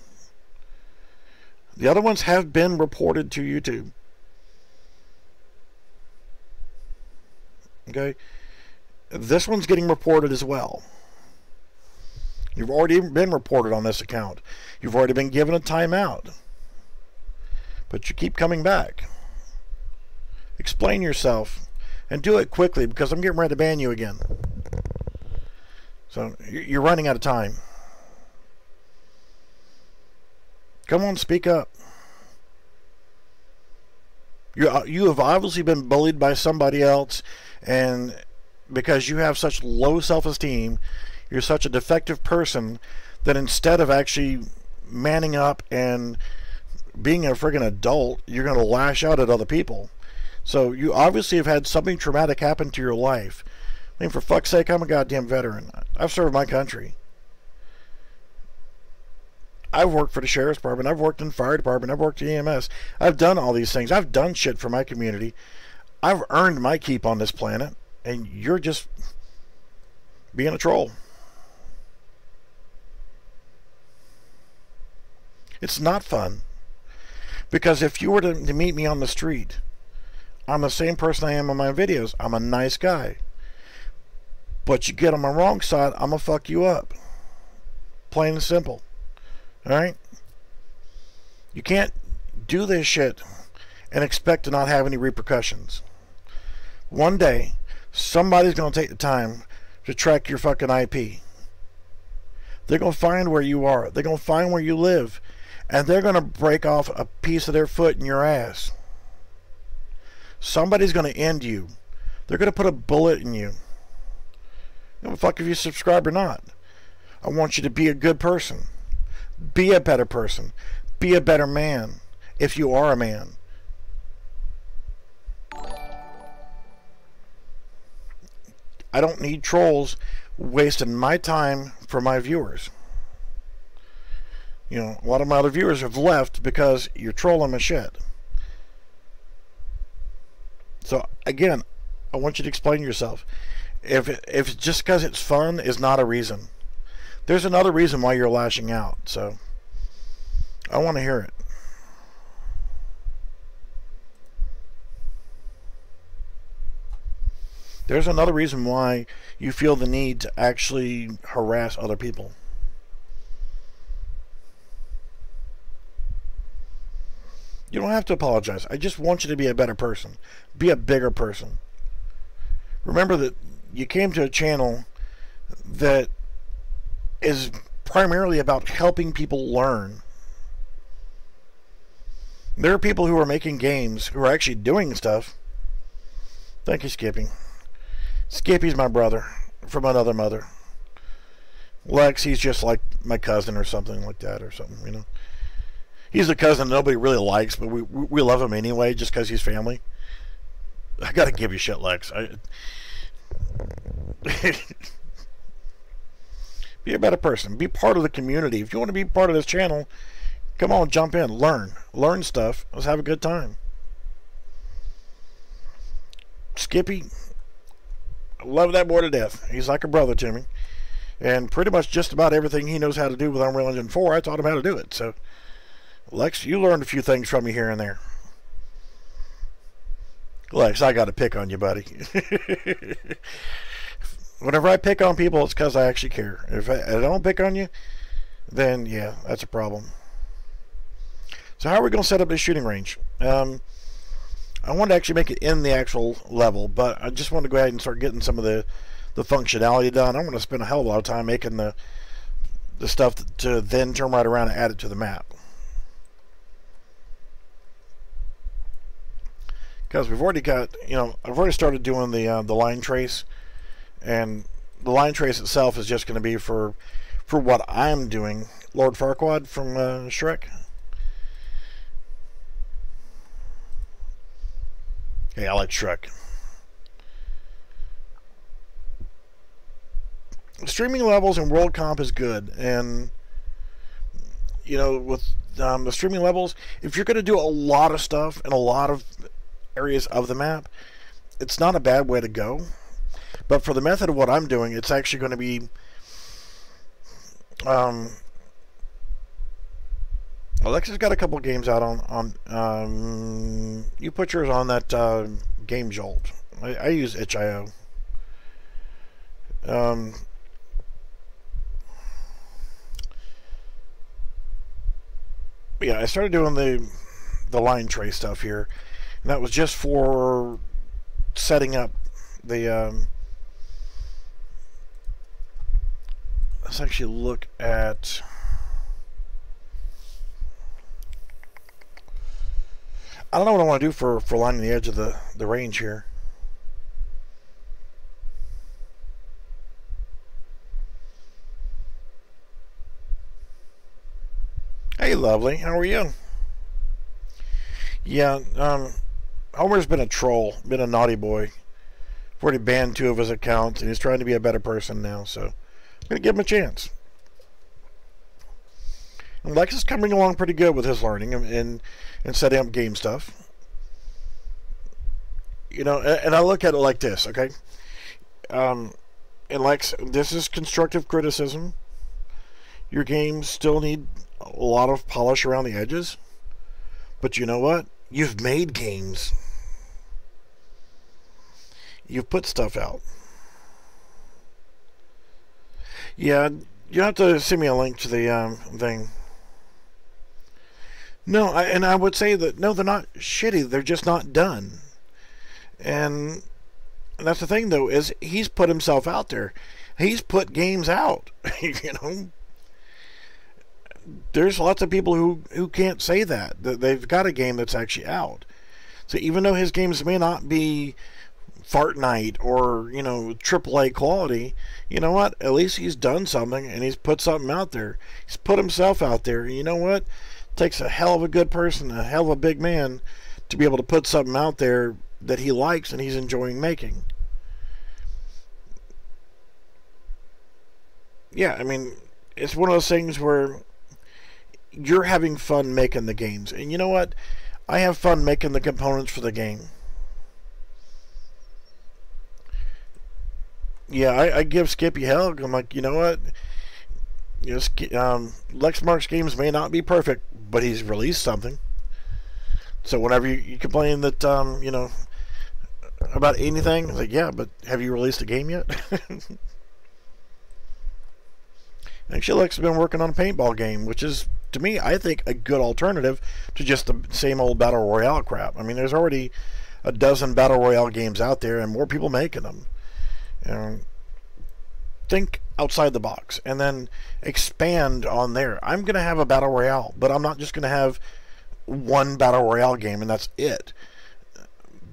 The other ones have been reported to YouTube. Okay? This one's getting reported as well. You've already been reported on this account. You've already been given a timeout. But you keep coming back. Explain yourself. And do it quickly, because I'm getting ready to ban you again. So, you're running out of time. Come on, speak up. You have obviously been bullied by somebody else, and because you have such low self-esteem, you're such a defective person that instead of actually manning up and being a friggin' adult, you're going to lash out at other people. So you obviously have had something traumatic happen to your life. I mean, for fuck's sake, I'm a goddamn veteran. I've served my country. I've worked for the sheriff's department. I've worked in the fire department. I've worked in EMS. I've done all these things. I've done shit for my community. I've earned my keep on this planet, and you're just being a troll. It's not fun. Because if you were to meet me on the street, I'm the same person I am on my videos. I'm a nice guy. But you get on my wrong side, I'm going to fuck you up. Plain and simple. Alright? You can't do this shit and expect to not have any repercussions. One day, somebody's going to take the time to track your fucking IP. They're going to find where you are. They're going to find where you live. And they're going to break off a piece of their foot in your ass. Somebody's going to end you. They're going to put a bullet in you. I don't fuck if you subscribe or not. I want you to be a good person. Be a better person. Be a better man. If you are a man. I don't need trolls wasting my time for my viewers. You know, a lot of my other viewers have left because you're trolling my shit. So, again, I want you to explain yourself. If just because it's fun is not a reason. There's another reason why you're lashing out. So, I want to hear it. There's another reason why you feel the need to actually harass other people. You don't have to apologize. I just want you to be a better person. Be a bigger person. Remember that you came to a channel that is primarily about helping people learn. There are people who are making games who are actually doing stuff. Thank you, Skippy. Skippy's my brother from another mother. Lex, he's just like my cousin or something like that or something, you know. He's a cousin nobody really likes, but we love him anyway just because he's family. I gotta give you shit, Lex. Be a better person. Be part of the community. If you want to be part of this channel, come on, jump in. Learn stuff. Let's have a good time. Skippy, I love that boy to death. He's like a brother to me. And pretty much just about everything he knows how to do with Unreal Engine 4, I taught him how to do it. So, Lex, you learned a few things from me here and there. Lex, I got to pick on you, buddy. Whenever I pick on people, it's because I actually care. If I don't pick on you, then yeah, that's a problem. So how are we going to set up this shooting range? I want to actually make it in the actual level, but I just want to go ahead and start getting some of the functionality done. I'm going to spend a hell of a lot of time making the stuff to then turn right around and add it to the map. Because we've already got, you know, I've already started doing the line trace, and the line trace itself is just going to be for what I'm doing. Lord Farquaad from Shrek. Hey, I like Shrek. Streaming levels and world comp is good, and you know, with the streaming levels, if you're going to do a lot of stuff in a lot of areas of the map, it's not a bad way to go. But for the method of what I'm doing, it's actually going to be Alexa's got a couple games out on you put yours on that Game Jolt. I use itch.io. Yeah, I started doing the line trace stuff here, and that was just for setting up the let's actually look at I don't know what I want to do for lining the edge of the range here. Hey, lovely. How are you? Yeah, Homer's been a troll, been a naughty boy. I've already banned 2 of his accounts, and he's trying to be a better person now, so I'm going to give him a chance. And Lex is coming along pretty good with his learning and setting up game stuff. You know, and I look at it like this, okay? And Lex, this is constructive criticism. Your games still need a lot of polish around the edges. But you know what? You've made games. You've put stuff out. Yeah, you have to send me a link to the thing. No, and I would say that, no, they're not shitty. They're just not done. And that's the thing, though, is he's put himself out there. He's put games out, you know. There's lots of people who can't say that they've got a game that's actually out. So even though his games may not be Fortnite or, you know, AAA quality, you know what? At least he's done something and he's put something out there. He's put himself out there. You know what? It takes a hell of a good person, a hell of a big man, to be able to put something out there that he likes and he's enjoying making. Yeah, I mean, it's one of those things where you're having fun making the games. And you know what? I have fun making the components for the game. Yeah, I give Skippy hell. I'm like, you know what? You know, Lexmark's games may not be perfect, but he's released something. So whenever you complain that, you know, about anything, it's like, yeah, but have you released a game yet? Actually, Lex has been working on a paintball game, which is, to me, I think, a good alternative to just the same old Battle Royale crap. I mean, there's already a dozen Battle Royale games out there, and more people making them. You know, think outside the box, and then expand on there. I'm going to have a Battle Royale, but I'm not just going to have one Battle Royale game, and that's it.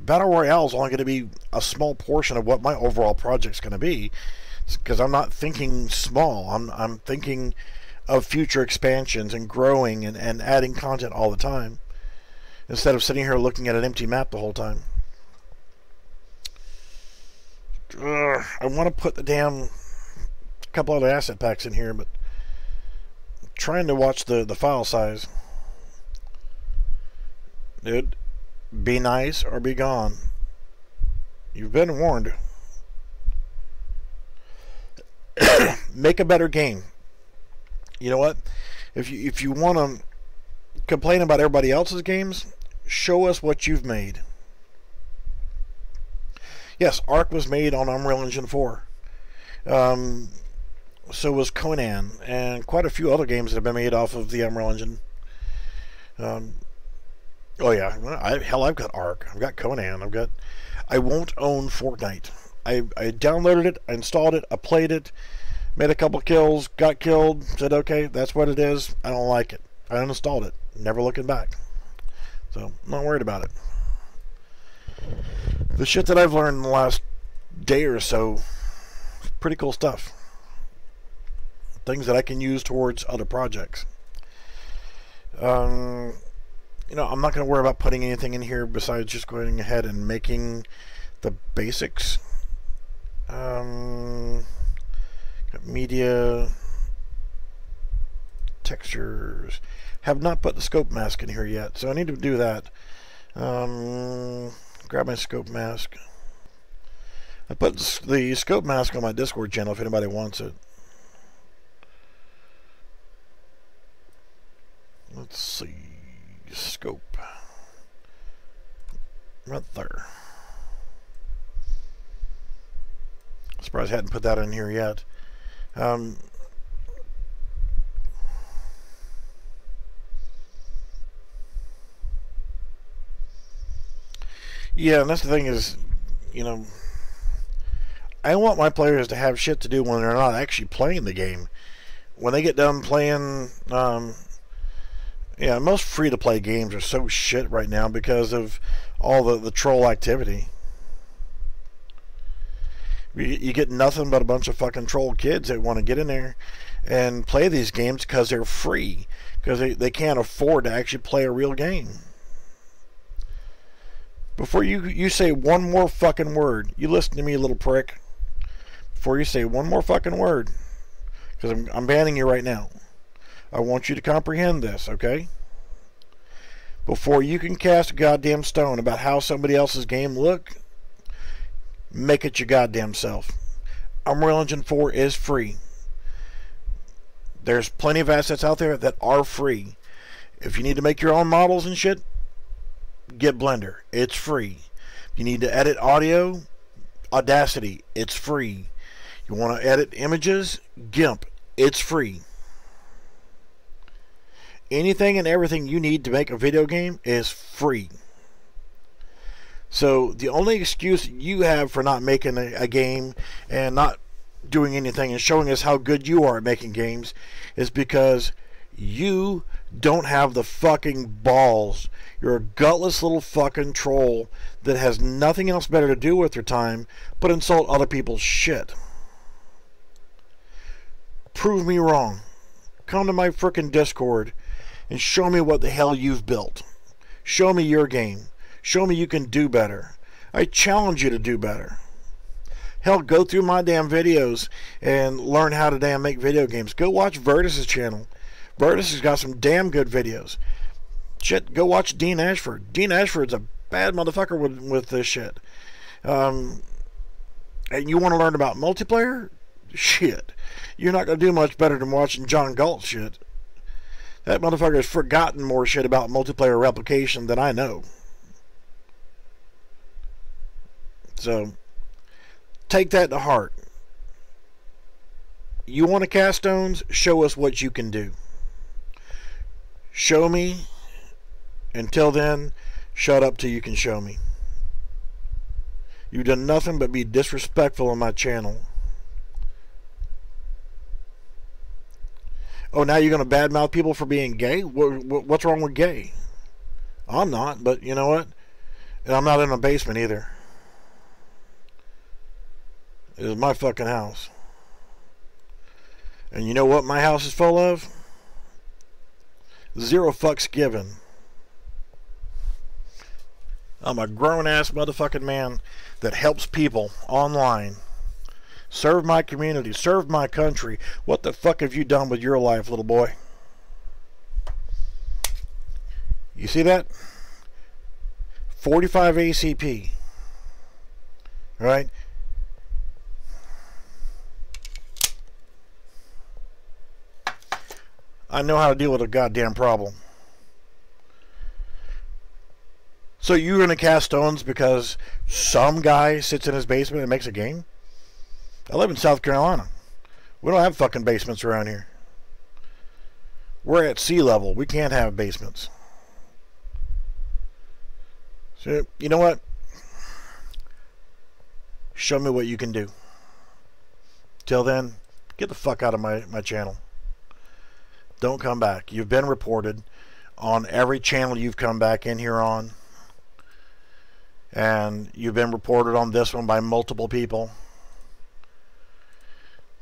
Battle Royale is only going to be a small portion of what my overall project's going to be, because I'm not thinking small. I'm thinking of future expansions and growing and adding content all the time, instead of sitting here looking at an empty map the whole time. I want to put the damn couple other asset packs in here, but I'm trying to watch the file size. Dude, be nice or be gone. You've been warned. Make a better game. You know what? If you want to complain about everybody else's games, show us what you've made. Yes, Ark was made on Unreal Engine 4. So was Conan, and quite a few other games that have been made off of the Unreal Engine. Oh yeah, hell, I've got Ark. I've got Conan. I won't own Fortnite. I downloaded it, I installed it, I played it, made a couple kills, got killed, said okay, that's what it is. I don't like it. I uninstalled it, never looking back. So I'm not worried about it. The shit that I've learned in the last day or so, pretty cool stuff. Things that I can use towards other projects. You know, I'm not going to worry about putting anything in here besides just going ahead and making the basics. Got media, textures. Have not put the scope mask in here yet, so I need to do that. Grab my scope mask. I put the scope mask on my Discord channel if anybody wants it. Let's see. Scope. Right there. Surprised I hadn't put that in here yet. Yeah, and that's the thing is, you know, I want my players to have shit to do when they're not actually playing the game. When they get done playing, Yeah, most free-to-play games are so shit right now because of all the troll activity. You get nothing but a bunch of fucking troll kids that want to get in there and play these games because they're free, because they can't afford to actually play a real game. Before you say one more fucking word, you listen to me, you little prick. Before you say one more fucking word, because I'm banning you right now. I want you to comprehend this, okay? Before you can cast a goddamn stone about how somebody else's game look, make it your goddamn self. Unreal Engine 4 is free. There's plenty of assets out there that are free. If you need to make your own models and shit, get Blender. It's free. If you need to edit audio, Audacity. It's free. You want to edit images, GIMP. It's free. Anything and everything you need to make a video game is free. So the only excuse you have for not making a game and not doing anything and showing us how good you are at making games is because you don't have the fucking balls. You're a gutless little fucking troll that has nothing else better to do with your time but insult other people's shit. Prove me wrong. Come to my frickin' Discord and show me what the hell you've built. Show me your game. Show me you can do better. I challenge you to do better. Hell, go through my damn videos and learn how to damn make video games. Go watch Vertus's channel. Vertus has got some damn good videos. Shit, go watch Dean Ashford. Dean Ashford's a bad motherfucker with this shit. And you want to learn about multiplayer? Shit. You're not going to do much better than watching John Galt shit. That motherfucker has forgotten more shit about multiplayer replication than I know. So, take that to heart. You want to cast stones? Show us what you can do. Show me. Until then, shut up till you can show me. You've done nothing but be disrespectful on my channel. Oh, now you're going to badmouth people for being gay? What's wrong with gay? I'm not, but you know what? And I'm not in a basement either. It is my fucking house. And you know what my house is full of? Zero fucks given. I'm a grown-ass motherfucking man that helps people online. Serve my community. Serve my country. What the fuck have you done with your life, little boy? You see that? 45 ACP. Right? I know how to deal with a goddamn problem. So you're going to cast stones because some guy sits in his basement and makes a game? I live in South Carolina. We don't have fucking basements around here. We're at sea level. We can't have basements. So, you know what? Show me what you can do. Till then, get the fuck out of my channel. Don't come back. You've been reported on every channel you've come back in here on. And you've been reported on this one by multiple people.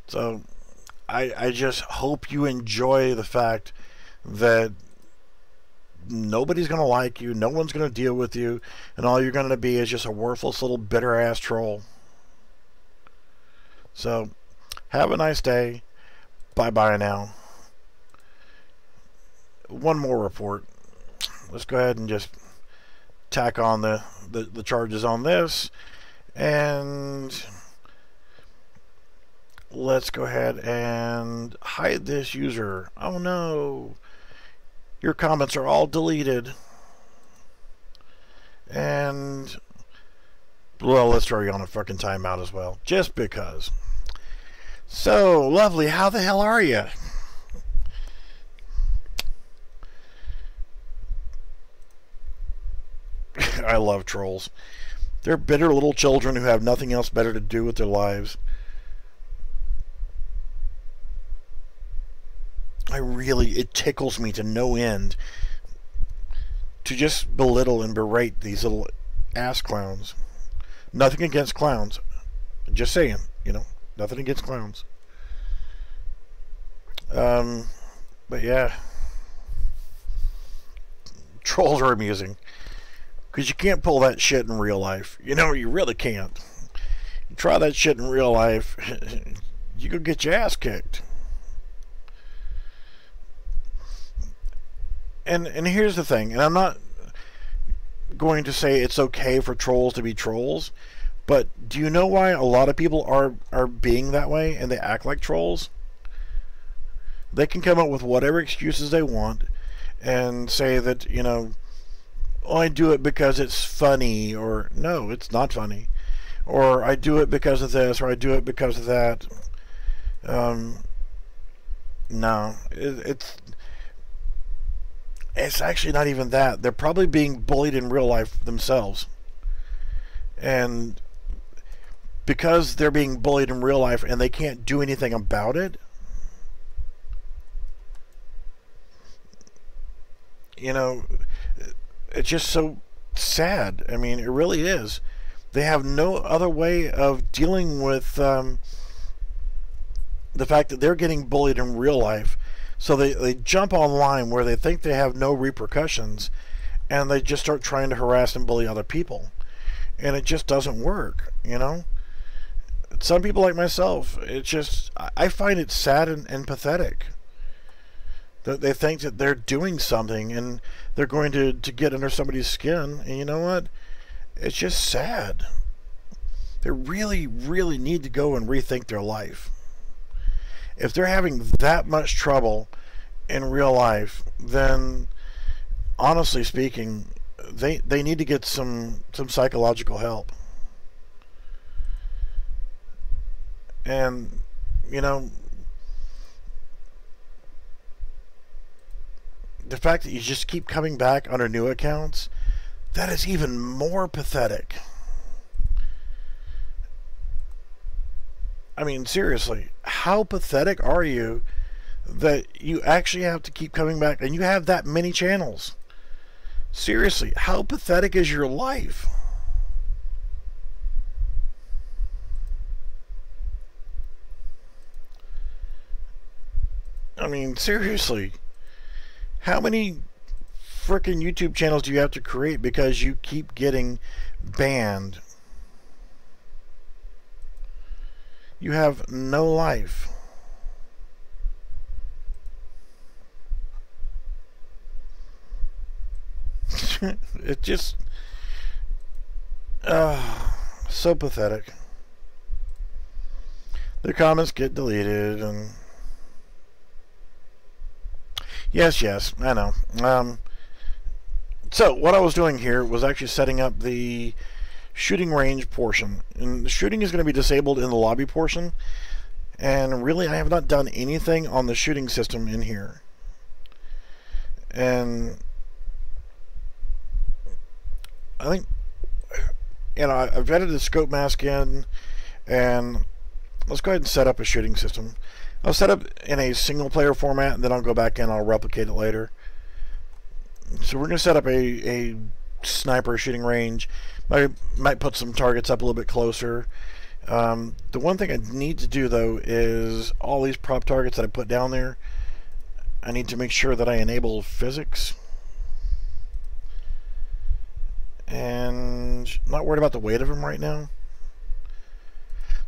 So, I just hope you enjoy the fact that nobody's going to like you, no one's going to deal with you, and all you're going to be is just a worthless little bitter-ass troll. So, have a nice day. Bye-bye now. One more report. Let's go ahead and just tack on the charges on this, and let's go ahead and hide this user. Oh no, your comments are all deleted. And well, let's throw you on a fucking timeout as well, just because. So lovely, how the hell are you? I love trolls. They're bitter little children who have nothing else better to do with their lives. It tickles me to no end to just belittle and berate these little ass clowns. Nothing against clowns. Just saying, you know, nothing against clowns. But yeah, trolls are amusing because you can't pull that shit in real life. You know, you really can't. You try that shit in real life, you could get your ass kicked. And here's the thing, and I'm not going to say it's okay for trolls to be trolls, but do you know why a lot of people are being that way and they act like trolls? They can come up with whatever excuses they want and say that, you know, oh, I do it because it's funny, or no, it's not funny, or I do it because of this, or I do it because of that. No, it's actually not even that. They're probably being bullied in real life themselves. And because they're being bullied in real life and they can't do anything about it, you know, it's just so sad. I mean, it really is. They have no other way of dealing with the fact that they're getting bullied in real life. So they jump online where they think they have no repercussions, and they just start trying to harass and bully other people. And it just doesn't work, you know? Some people like myself, it's just, I find it sad and pathetic. They think that they're doing something and they're going to get under somebody's skin. And you know what? It's just sad. They really, really need to go and rethink their life. If they're having that much trouble in real life, then honestly speaking, they need to get some psychological help. And, you know, the fact that you just keep coming back under new accounts, that is even more pathetic. I mean, seriously, how pathetic are you that you actually have to keep coming back and you have that many channels? Seriously, how pathetic is your life? I mean, seriously. How many frickin' YouTube channels do you have to create because you keep getting banned? You have no life. It just... so pathetic. The comments get deleted and... Yes, I know. So, what I was doing here was actually setting up the shooting range portion. And the shooting is going to be disabled in the lobby portion. And really, I have not done anything on the shooting system in here. And I think, you know, I've added the scope mask in. And let's go ahead and set up a shooting system. I'll set up in a single player format, and then I'll go back in and I'll replicate it later. So we're going to set up a sniper shooting range. I might put some targets up a little bit closer. The one thing I need to do, though, is all these prop targets that I put down there, I need to make sure that I enable physics. And I'm not worried about the weight of them right now.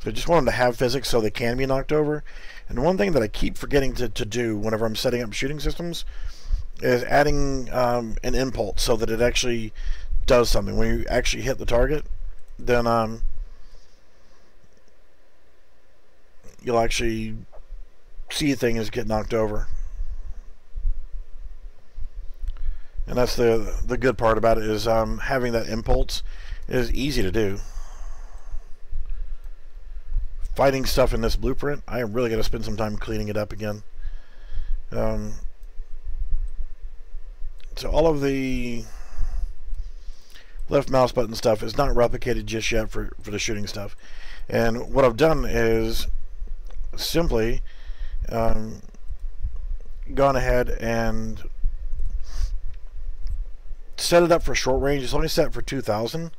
So I just want them to have physics so they can be knocked over. And one thing that I keep forgetting to do whenever I'm setting up shooting systems is adding an impulse so that it actually does something. When you actually hit the target, then you'll actually see things get knocked over. And that's the good part about it, is having that impulse is easy to do. Fighting stuff in this blueprint, I am really going to spend some time cleaning it up again. So all of the left mouse button stuff is not replicated just yet for the shooting stuff. And what I've done is simply gone ahead and set it up for short range, it's only set for 2,000.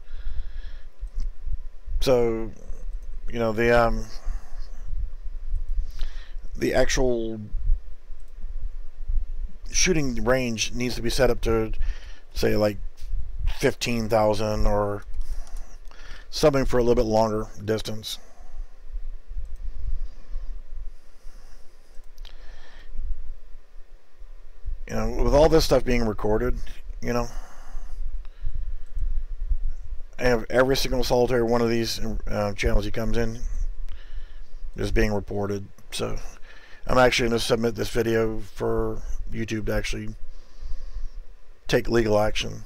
So, you know, the actual shooting range needs to be set up to, say, like 15,000 or something for a little bit longer distance. You know, with all this stuff being recorded, you know, I have every single solitary one of these channels he comes in is being reported. So I'm actually going to submit this video for YouTube to actually take legal action.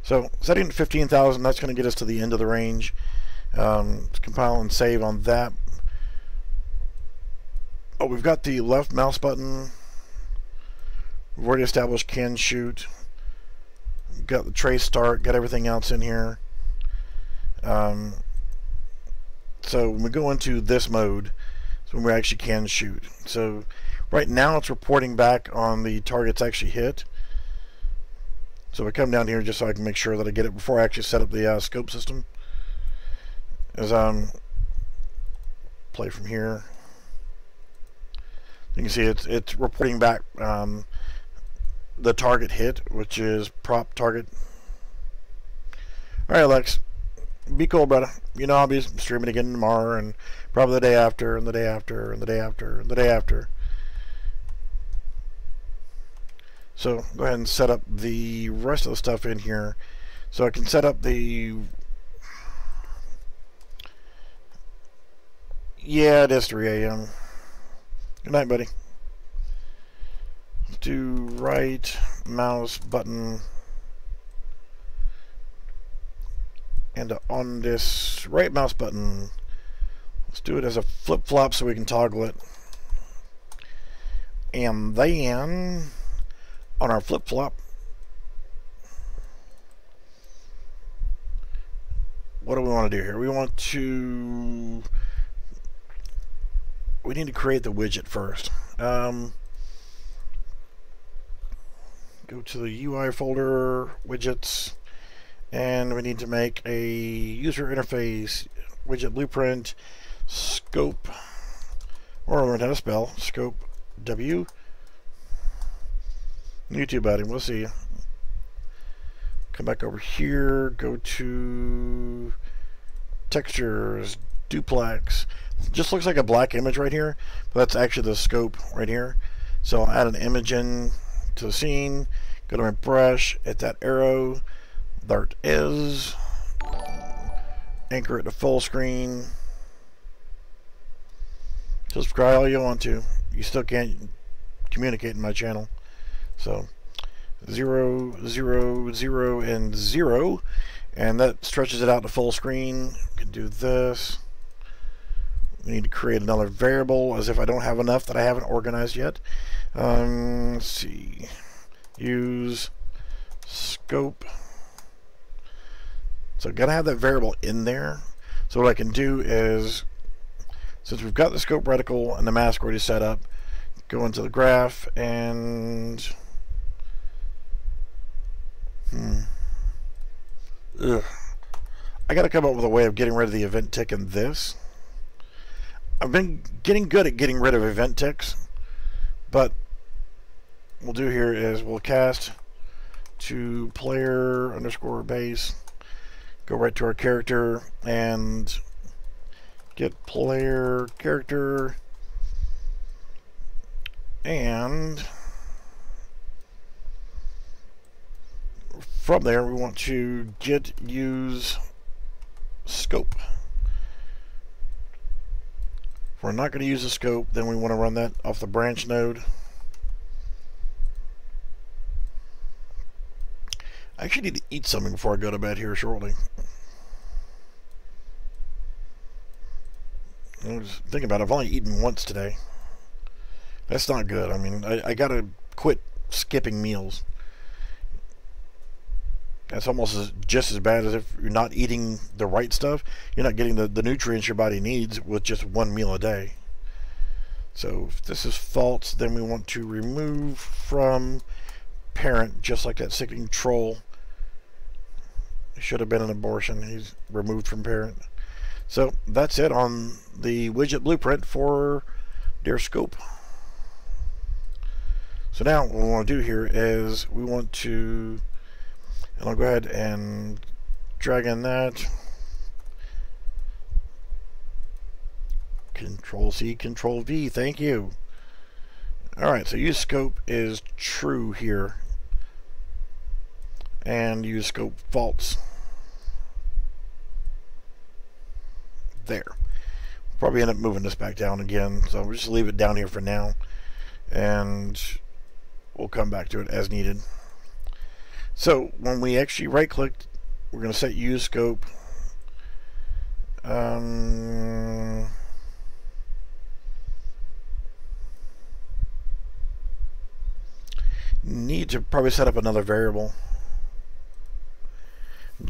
So setting to 15,000, that's going to get us to the end of the range. Let's compile and save on that. Oh, we've got the left mouse button. We've already established can shoot. We've got the trace start, got everything else in here. So when we go into this mode, it's when we actually can shoot. So right now it's reporting back on the targets actually hit. So I come down here just so I can make sure that I get it before I actually set up the scope system. As play from here, you can see it's reporting back the target hit, which is prop target. All right, Alex, be cool, brother. You know I'll be streaming again tomorrow, and probably the day after, and the day after, and the day after, and the day after. So go ahead and set up the rest of the stuff in here. So I can set up the... Yeah, it is 3 a.m. Good night, buddy. Let's do right mouse button. And on this right mouse button, let's do it as a flip-flop so we can toggle it. And then on our flip-flop, what do we want to do here? We need to create the widget first. Go to the UI folder, widgets, and we need to make a user interface widget blueprint scope, or learn how to spell scope W. YouTube buddy, we'll see you. Come back over here, go to textures, duplex. Just looks like a black image right here, but that's actually the scope right here. So I'll add an image in to the scene, go to my brush, hit that arrow, there it is, anchor it to full screen. Subscribe all you want to, you still can't communicate in my channel. So 0, 0, 0, and 0, and that stretches it out to full screen. We can do this. We need to create another variable, as if I don't have enough that I haven't organized yet. Let's see. Use scope. So gotta have that variable in there. So what I can do is, since we've got the scope reticle and the mask already set up, go into the graph and I gotta come up with a way of getting rid of the event tick in this. I've been getting good at getting rid of event ticks, but what we'll do here is we'll cast to player underscore base, go right to our character and get player character, and from there we want to get use scope. If we're not going to use the scope, then we want to run that off the branch node. I actually need to eat something before I go to bed here shortly. I was thinking about it, I've only eaten once today. That's not good. I mean, I got to quit skipping meals. That's almost just as bad as if you're not eating the right stuff. You're not getting the nutrients your body needs with just one meal a day. So if this is false, then we want to remove from parent, just like that sickening troll. He should have been an abortion. He's removed from parent. So that's it on the widget blueprint for their scope. So now what we want to do here is we want to, and I'll go ahead and drag in that. Control C, Control V, thank you. Alright, so use scope is true here. And use scope false. There. Probably end up moving this back down again, so we'll just leave it down here for now. And we'll come back to it as needed. So when we actually right click, we're going to set use scope. Need to probably set up another variable,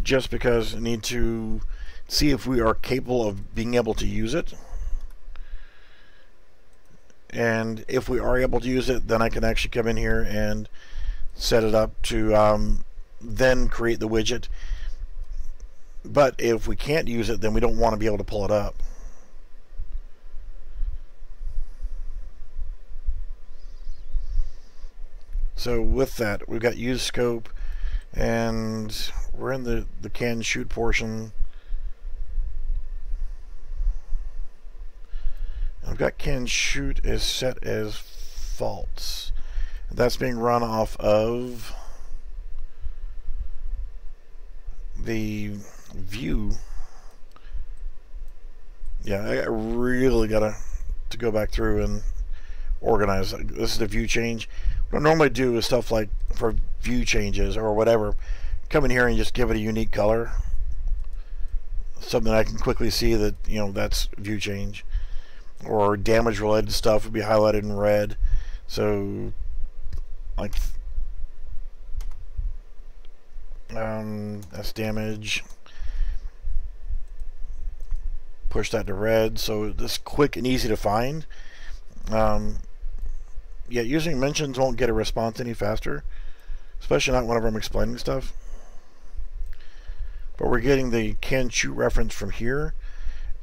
just because I need to see if we are capable of being able to use it. And if we are able to use it, then I can actually come in here and set it up to then create the widget. But if we can't use it, then we don't want to be able to pull it up. So with that, we've got use scope, and we're in the can shoot portion. I've got can shoot is set as false. That's being run off of the view. Yeah, I really gotta go back through and organize. This is the view change. What I normally do is stuff like for view changes or whatever, come in here and just give it a unique color, something I can quickly see that, you know, that's view change. Or damage related stuff would be highlighted in red. So like that's damage. Push that to red, so this quick and easy to find. Yeah, using mentions won't get a response any faster, especially not whenever I'm explaining stuff. But we're getting the can shoot reference from here,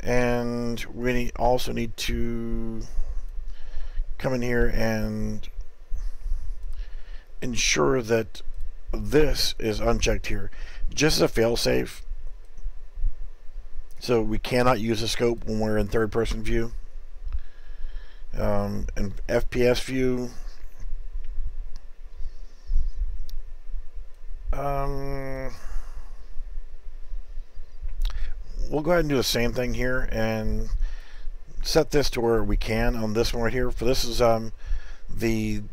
and we also need to come in here and ensure that this is unchecked here, just as a failsafe. So we cannot use the scope when we're in third-person view. In FPS view, we'll go ahead and do the same thing here and set this to where we can on this one right here. For this is the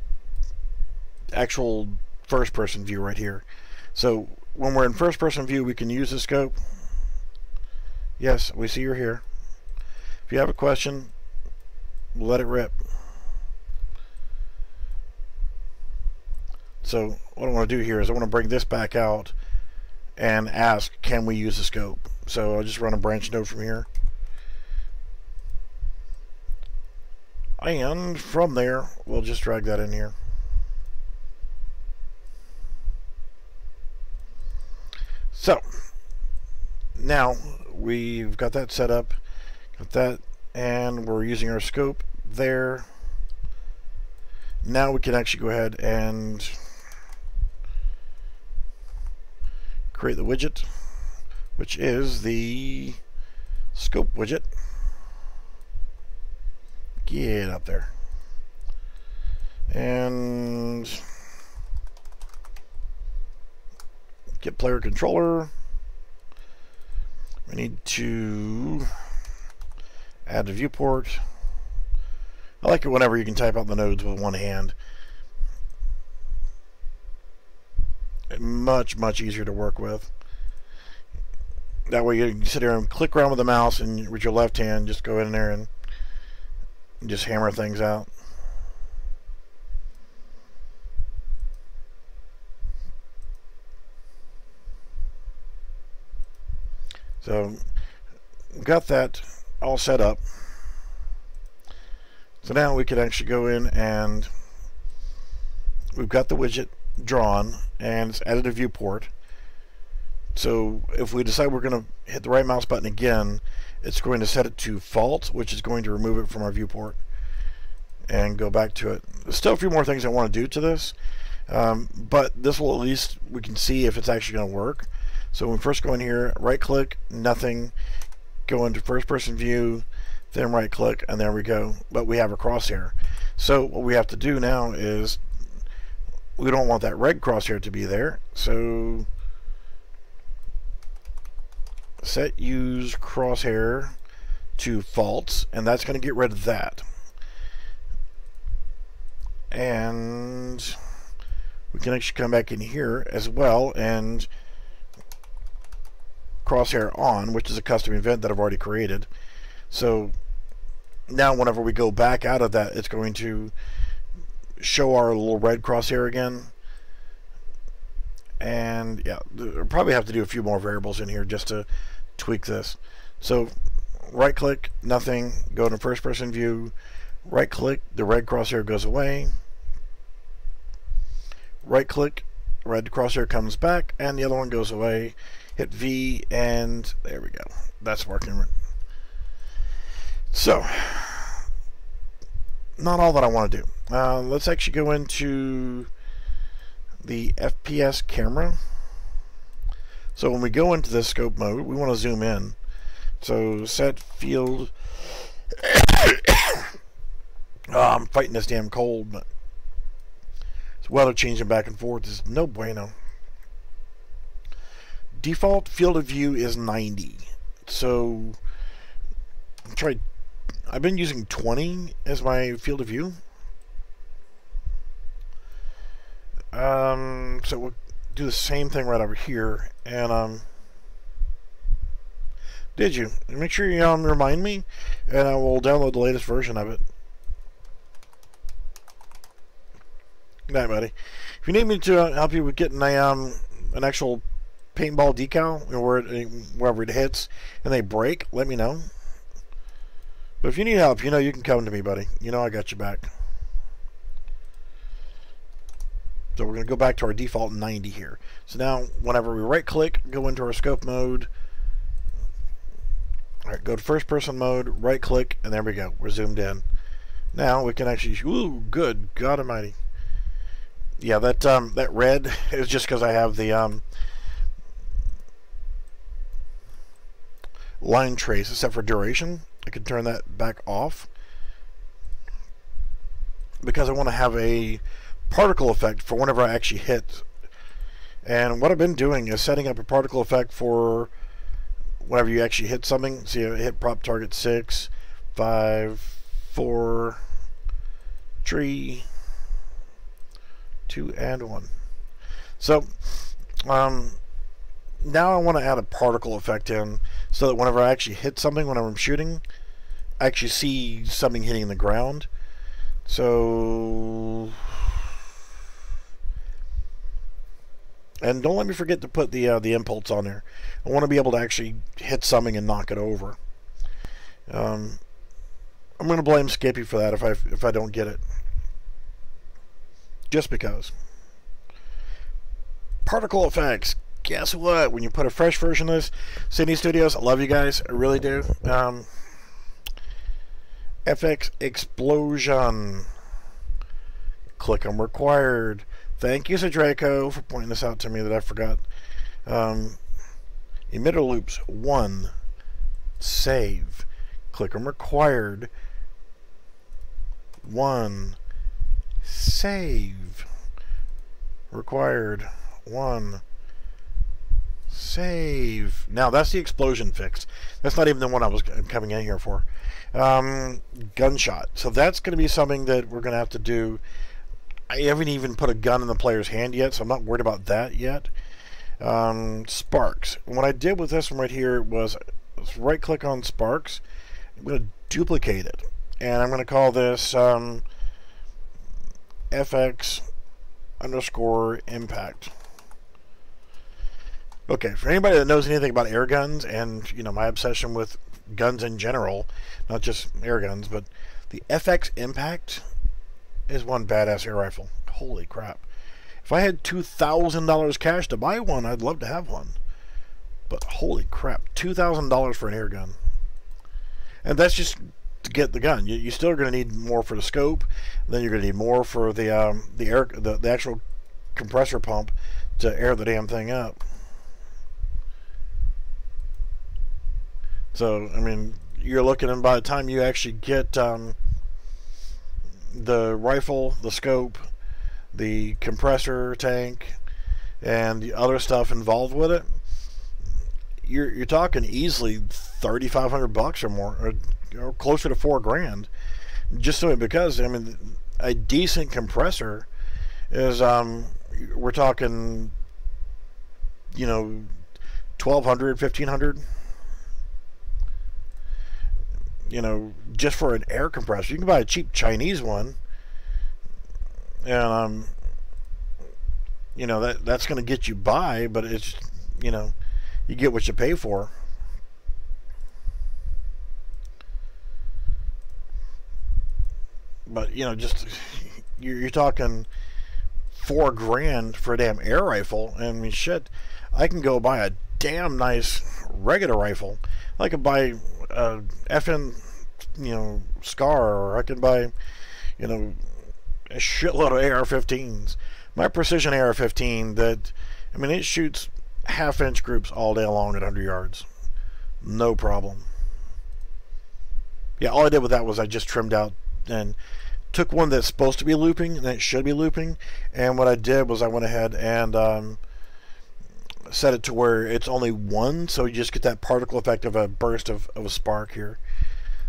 actual first-person view right here. So when we're in first-person view, we can use the scope. Yes, we see you're here. If you have a question, let it rip. So what I want to do here is I want to bring this back out and ask, can we use the scope? So I'll just run a branch node from here. And from there, we'll just drag that in here. So now we've got that set up, got that, and we're using our scope there. Now we can actually go ahead and create the widget, which is the scope widget. Get up there. And get player controller. We need to add a viewport. I like it whenever you can type out the nodes with one hand. Much easier to work with. That way you can sit here and click around with the mouse, and with your left hand just go in there and just hammer things out. So got that all set up. So now we could actually go in and we've got the widget drawn, and it's added a viewport. So if we decide we're going to hit the right mouse button again, it's going to set it to false, which is going to remove it from our viewport and go back to it. There's still a few more things I want to do to this, but this will, at least we can see if it's actually going to work. So when we first go in here, right click, nothing, go into first person view, then right click, and there we go. But we have a crosshair. So what we have to do now is, we don't want that red crosshair to be there, so set use crosshair to false, and that's going to get rid of that. And we can actually come back in here as well and crosshair on, which is a custom event that I've already created. So now whenever we go back out of that, it's going to show our little red crosshair again. And yeah, I'll probably have to do a few more variables in here just to tweak this. So right click, nothing, go to first person view, right click, the red crosshair goes away, right click, red crosshair comes back, and the other one goes away. Hit V, and there we go. That's working. So not all that I want to do. Let's actually go into the FPS camera. So when we go into this scope mode, we want to zoom in. So set field. I'm fighting this damn cold, but it's weather changing back and forth. Is no bueno. Default field of view is 90. So I've been using 20 as my field of view. So we'll do the same thing right over here, and did you make sure you remind me, and I will download the latest version of it. Good night, buddy. If you need me to help you with getting an actual paintball decal, or wherever it hits and they break, let me know. But if you need help, you can come to me, buddy. I got your back. So we're going to go back to our default 90 here. So now, whenever we right click, go into our scope mode. Alright, go to first person mode, right click, and there we go. We're zoomed in. Now we can actually, ooh, good God almighty. Yeah, that red is just because I have the line trace, except for duration. I can turn that back off because I want to have a particle effect for whenever I actually hit. And what I've been doing is setting up a particle effect for whenever you actually hit something. So you hit prop target 6, 5, 4, 3, 2, and 1. So now I want to add a particle effect in, so that whenever I actually hit something, whenever I'm shooting, I actually see something hitting the ground. So, and don't let me forget to put the impulse on there. I want to be able to actually hit something and knock it over. I'm going to blame Skippy for that if I don't get it. Just because. Particle effects. Guess what? When you put a fresh version of this, Sydney Studios, I love you guys. I really do. FX Explosion. Click on required. Thank you, Draco, for pointing this out to me that I forgot. Emitter loops 1. Save. Click on required. 1. Save. Required. 1. Save. Now that's the explosion fix. That's not even the one I was coming in here for. Gunshot. So that's going to be something that we're going to have to do. I haven't even put a gun in the player's hand yet, so I'm not worried about that yet. Sparks. And what I did with this one right here was right click on sparks. I'm going to duplicate it, and I'm going to call this FX underscore impact. Okay, for anybody that knows anything about air guns and my obsession with guns in general, not just air guns, but the FX impact is one badass air rifle. Holy crap. If I had $2,000 cash to buy one, I'd love to have one. But holy crap, $2,000 for an air gun. And that's just to get the gun. You still are going to need more for the scope. Then you're going to need more for the actual compressor pump to air the damn thing up. So, I mean, you're looking, and by the time you actually get the rifle, the scope, the compressor tank, and the other stuff involved with it, you're talking easily $3,500 or more, or closer to $4,000, just simply because, I mean, a decent compressor is we're talking, you know, $1,200, $1,500. You know, just for an air compressor. You can buy a cheap Chinese one, and you know, that's going to get you by, but it's, you know, you get what you pay for. But, you know, just you're talking $4,000 for a damn air rifle. I mean, shit, I can go buy a damn nice regular rifle. I could buy a FN, you know, Scar, or I could buy, you know, a shitload of AR-15s. My precision AR-15, that, I mean, it shoots half-inch groups all day long at 100 yards. No problem. Yeah, all I did with that was I just trimmed out and took one that's supposed to be looping and it should be looping, and what I did was I went ahead and set it to where it's only one, so you just get that particle effect of a burst of a spark here.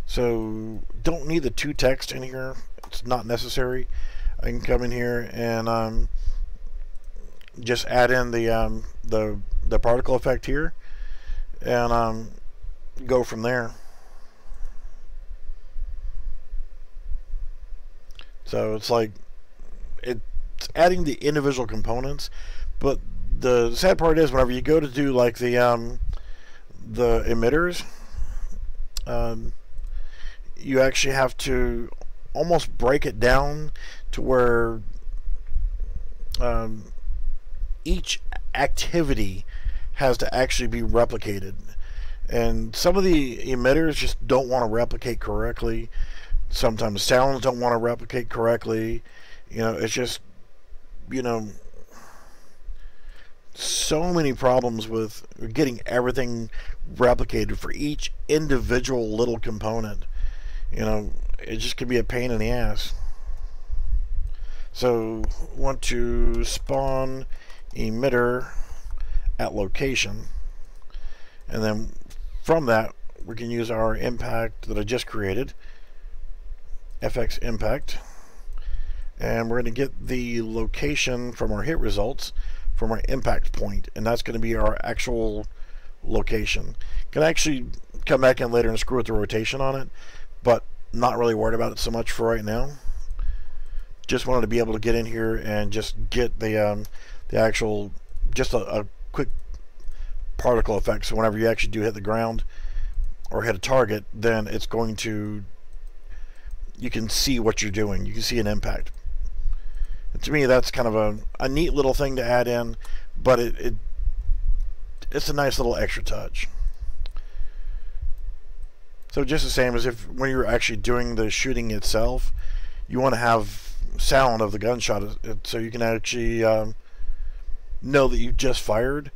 So don't need the two text in here, it's not necessary. I can come in here and just add in the particle effect here, and go from there. So it's like it's adding the individual components, but the sad part is whenever you go to do like the emitters, you actually have to almost break it down to where each activity has to actually be replicated, and some of the emitters just don't want to replicate correctly. Sometimes sounds don't want to replicate correctly. You know, it's just, you know, so many problems with getting everything replicated for each individual little component. You know, it just could be a pain in the ass. So, want to spawn emitter at location, and then from that we can use our impact that I just created, FX impact, and we're going to get the location from our hit results from our impact point, and that's going to be our actual location. Can actually come back in later and screw with the rotation on it, but not really worried about it so much for right now. Just wanted to be able to get in here and just get the actual, just a quick particle effect, so whenever you actually do hit the ground or hit a target, then it's going to, you can see what you're doing. You can see an impact. And to me, that's kind of a neat little thing to add in, but it's a nice little extra touch. So just the same as if when you're actually doing the shooting itself, you want to have sound of the gunshot, so you can actually know that you just fired,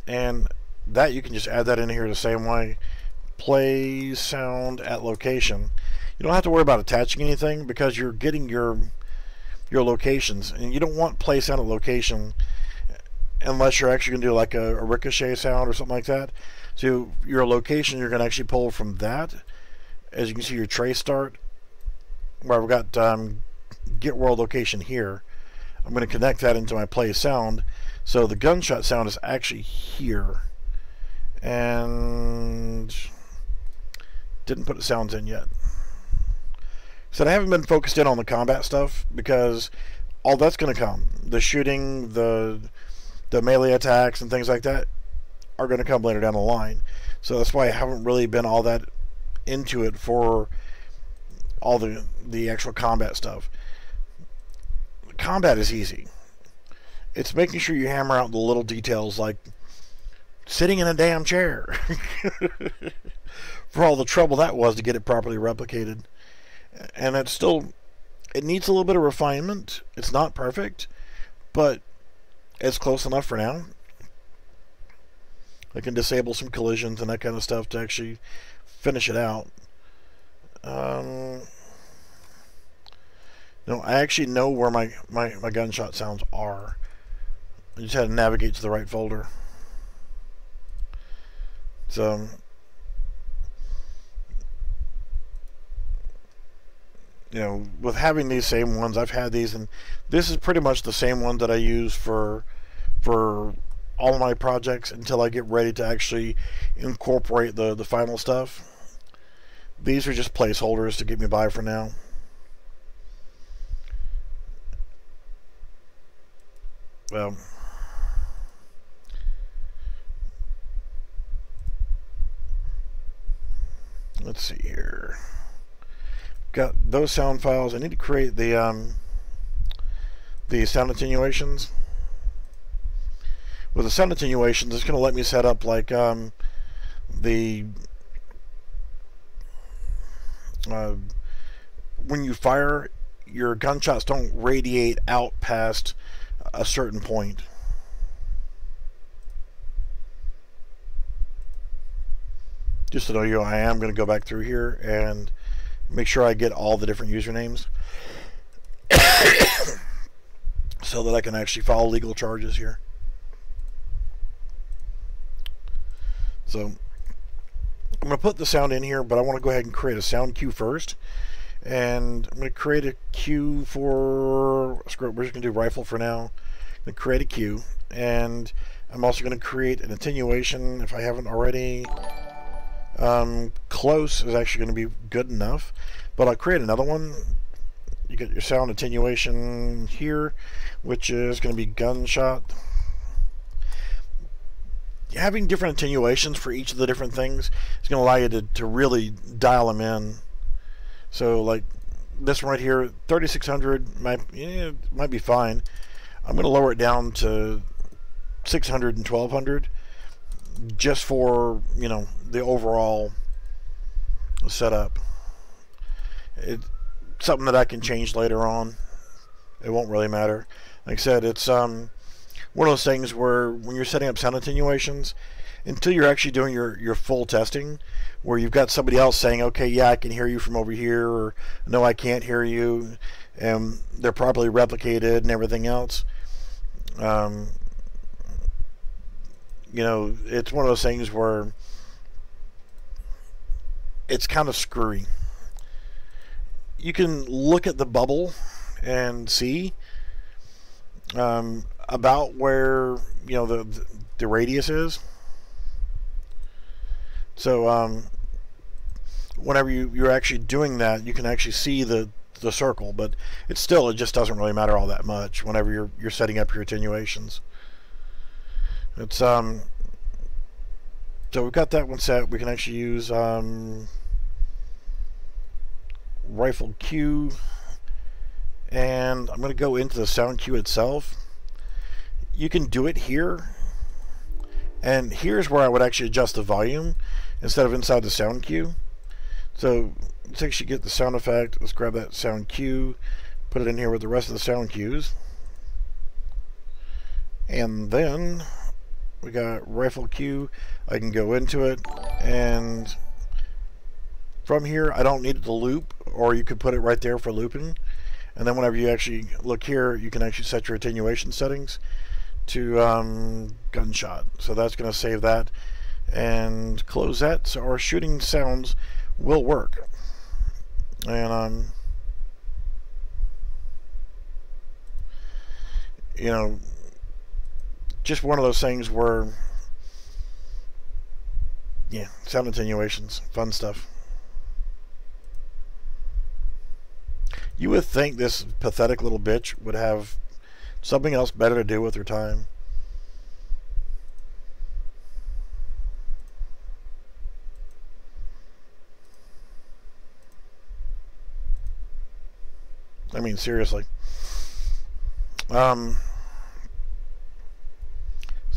and that you can just add that in here the same way. Play sound at location. You don't have to worry about attaching anything because you're getting your locations, and you don't want play sound at location unless you're actually going to do like a ricochet sound or something like that. So your location, you're going to actually pull from that. As you can see, your trace start, where I've got get world location here. I'm going to connect that into my play sound, so the gunshot sound is actually here. And didn't put the sounds in yet. So I haven't been focused in on the combat stuff because all that's going to come. The shooting, the melee attacks and things like that are going to come later down the line. So that's why I haven't really been all that into it for all the actual combat stuff. Combat is easy. It's making sure you hammer out the little details, like sitting in a damn chair. For all the trouble that was to get it properly replicated. And it needs a little bit of refinement. It's not perfect, but it's close enough for now. I can disable some collisions and that kind of stuff to actually finish it out. No, I actually know where my gunshot sounds are. I just had to navigate to the right folder. So with having these same ones, I've had these, and this is pretty much the same one that I use for all my projects until I get ready to actually incorporate the final stuff. These are just placeholders to get me by for now. Well, let's see here. Got those sound files. I need to create the sound attenuations. With the sound attenuations, it's going to let me set up like when you fire, your gunshots don't radiate out past a certain point. Just to know I am going to go back through here and make sure I get all the different usernames so that I can actually file legal charges here. So I'm going to put the sound in here, but I want to go ahead and create a sound cue first. And I'm going to create a cue for, screw it, we're just going to do rifle for now. I'm going to create a cue, and I'm also going to create an attenuation if I haven't already. Close is actually going to be good enough, but I'll create another one. You get your sound attenuation here, which is going to be gunshot. Having different attenuations for each of the different things is going to allow you to really dial them in. So like this one right here, 3600 might be fine. I'm going to lower it down to 600 and 1200 just for the overall setup. It's something that I can change later on. It won't really matter. Like I said, it's one of those things where when you're setting up sound attenuations, until you're actually doing your full testing, where you've got somebody else saying, okay, yeah, I can hear you from over here, or no, I can't hear you, and they're properly replicated and everything else. It's one of those things where it's kind of screwy. You can look at the bubble and see about where the radius is. So whenever you're actually doing that, you can actually see the circle, but it just doesn't really matter all that much whenever you're setting up your attenuations. It's so we've got that one set. We can actually use rifle cue, and I'm going to go into the sound cue itself. You can do it here, and here's where I would actually adjust the volume instead of inside the sound cue. So let's actually get the sound effect. Let's grab that sound cue, put it in here with the rest of the sound cues, and then we got rifle cue. I can go into it, and from here I don't need it to loop, or you could put it right there for looping. And then whenever you actually look here, you can actually set your attenuation settings to gunshot. So that's going to save that and close that, so our shooting sounds will work. And just one of those things where, yeah, sound attenuations, fun stuff. You would think this pathetic little bitch would have something else better to do with her time. I mean, seriously.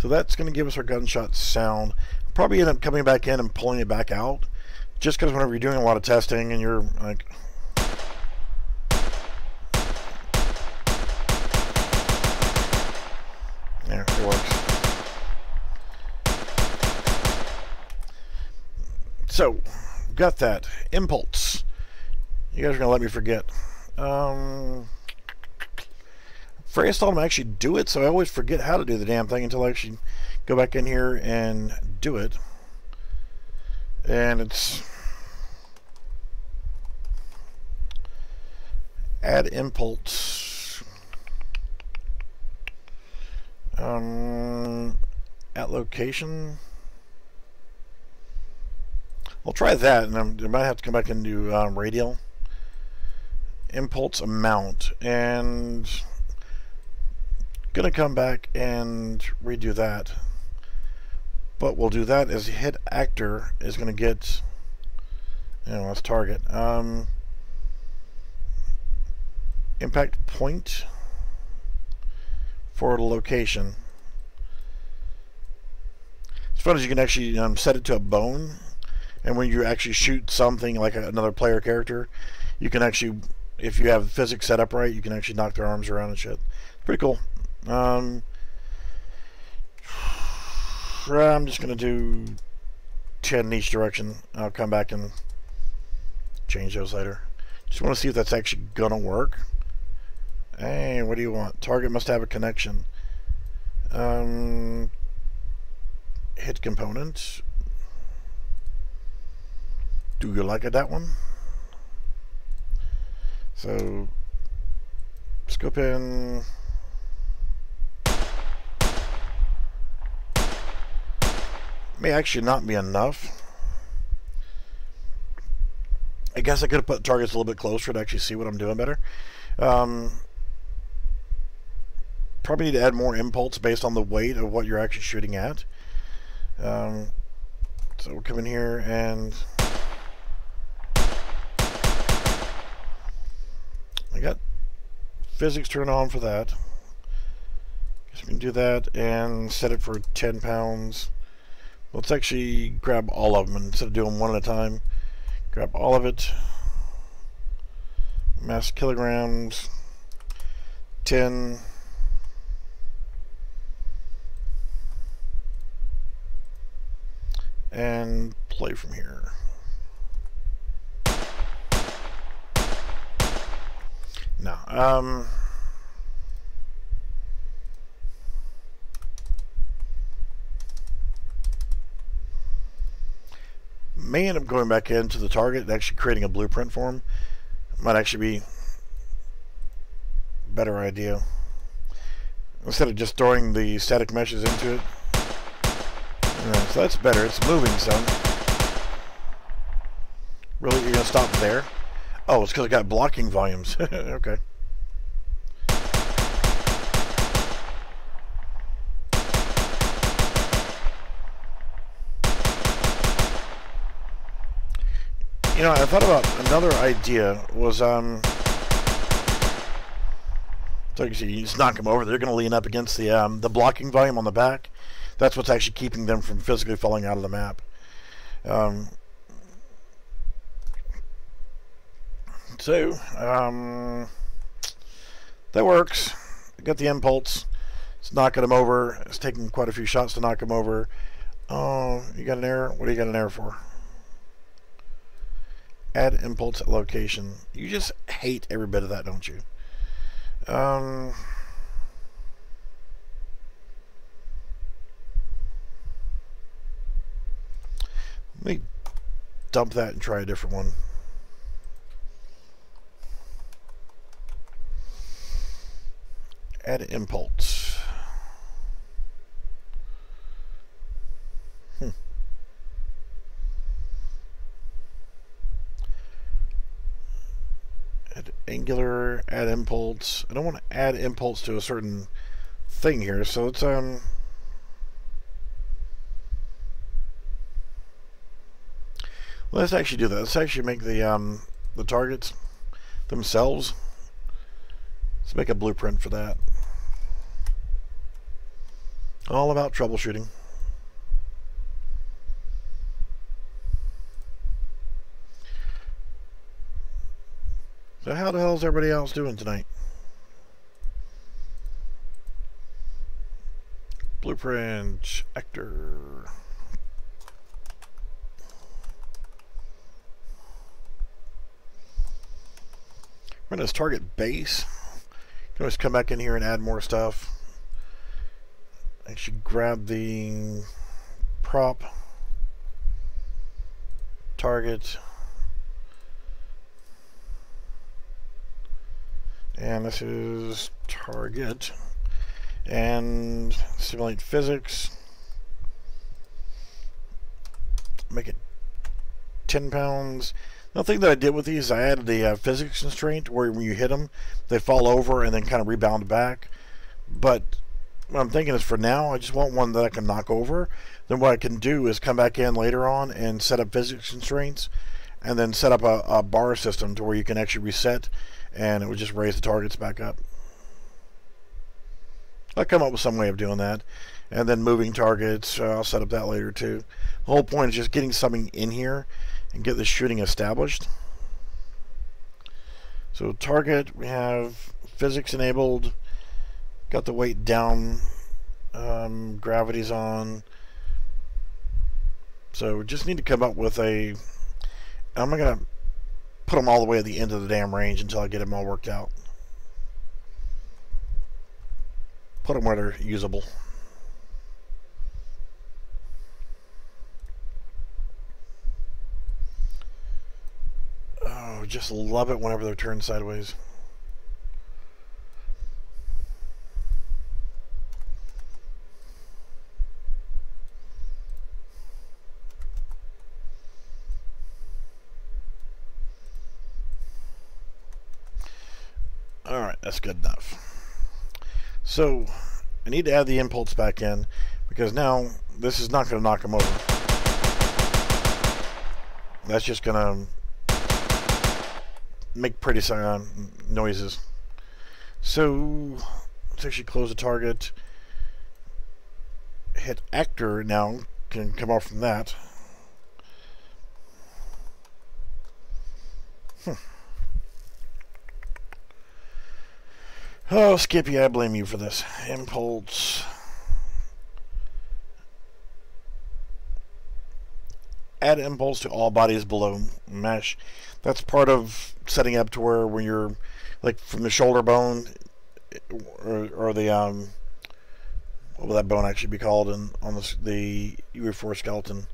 So that's going to give us our gunshot sound. Probably end up coming back in and pulling it back out, just because whenever you're doing a lot of testing and you're like, there, it works. So, got that. Impulse. You guys are going to let me forget. Freya's told him to actually do it, so I always forget how to do the damn thing until I actually go back in here and do it. And it's add impulse at location. I'll try that, and I might have to come back and do radial impulse amount, and gonna come back and redo that. But we'll do that as hit actor is gonna get, you know, let's target impact point for the location. As fun as you can actually set it to a bone, and when you actually shoot something like another player character, you can actually, if you have physics set up right, you can actually knock their arms around and shit. Pretty cool. I'm just gonna do 10 in each direction. I'll come back and change those later. Just want to see if that's actually gonna work. Hey, what do you want? Target must have a connection. Hit component. Do you like it, that one? So scope in. May actually not be enough. I guess I could have put targets a little bit closer to actually see what I'm doing better. Probably need to add more impulse based on the weight of what you're actually shooting at. So we'll come in here and I got physics turned on for that. Guess we can do that and set it for 10 pounds. Let's actually grab all of them instead of doing one at a time. Grab all of it. Mass kilograms. 10. And play from here. Now, may end up going back into the target and actually creating a blueprint for him. Might actually be a better idea. Instead of just throwing the static meshes into it. So that's better. It's moving some. Really? You're going to stop there? Oh, it's because I got blocking volumes. Okay. You know, I thought about another idea was, so you see, you just knock them over. They're going to lean up against the blocking volume on the back. That's what's actually keeping them from physically falling out of the map. That works. Got the impulse. It's knocking them over. It's taking quite a few shots to knock them over. Oh, you got an error? What do you got an error for? Add impulse at location. You just hate every bit of that, don't you? Let me dump that and try a different one. Add impulse. Add angular, add impulse. I don't want to add impulse to a certain thing here, so it's let's actually do that. Let's actually make the targets themselves. Let's make a blueprint for that. All about troubleshooting. So how the hell is everybody else doing tonight? Blueprint actor. Run this target base. You can always come back in here and add more stuff. Actually grab the prop target. And this is target. And simulate physics. Make it 10 pounds. The thing that I did with these, I added the physics constraint where when you hit them, they fall over and then kind of rebound back. But what I'm thinking is for now, I just want one that I can knock over. Then what I can do is come back in later on and set up physics constraints and then set up a bar system to where you can actually reset and it would just raise the targets back up. I'll come up with some way of doing that. And then moving targets, I'll set up that later too. The whole point is just getting something in here and get the shooting established. So target, we have physics enabled, got the weight down, gravity's on. So we just need to come up with a, I'm not going to put them all the way at the end of the damn range until I get them all worked out. Put them where they're usable. Oh, just love it whenever they're turned sideways. Alright, that's good enough. So, I need to add the impulse back in because now this is not going to knock them over. That's just going to make pretty noises. So, let's actually close the target. Hit actor now, can come off from that. Oh, Skippy, I blame you for this. Impulse. Add impulse to all bodies below mesh. That's part of setting up to where when you're, like, from the shoulder bone, or the, what would that bone actually be called on the UE4 skeleton?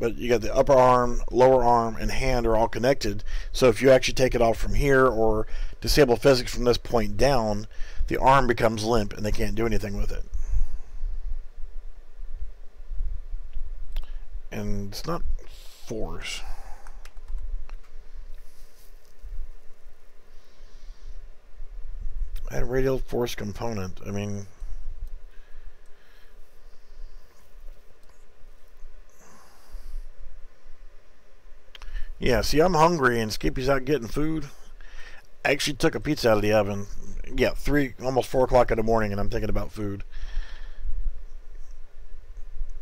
But you got the upper arm, lower arm, and hand are all connected. So if you actually take it off from here or disable physics from this point down, the arm becomes limp and they can't do anything with it. And it's not force. Add radial force component. I mean, yeah, see, I'm hungry and Skippy's out getting food. I actually took a pizza out of the oven. Yeah, almost 4 o'clock in the morning, and I'm thinking about food.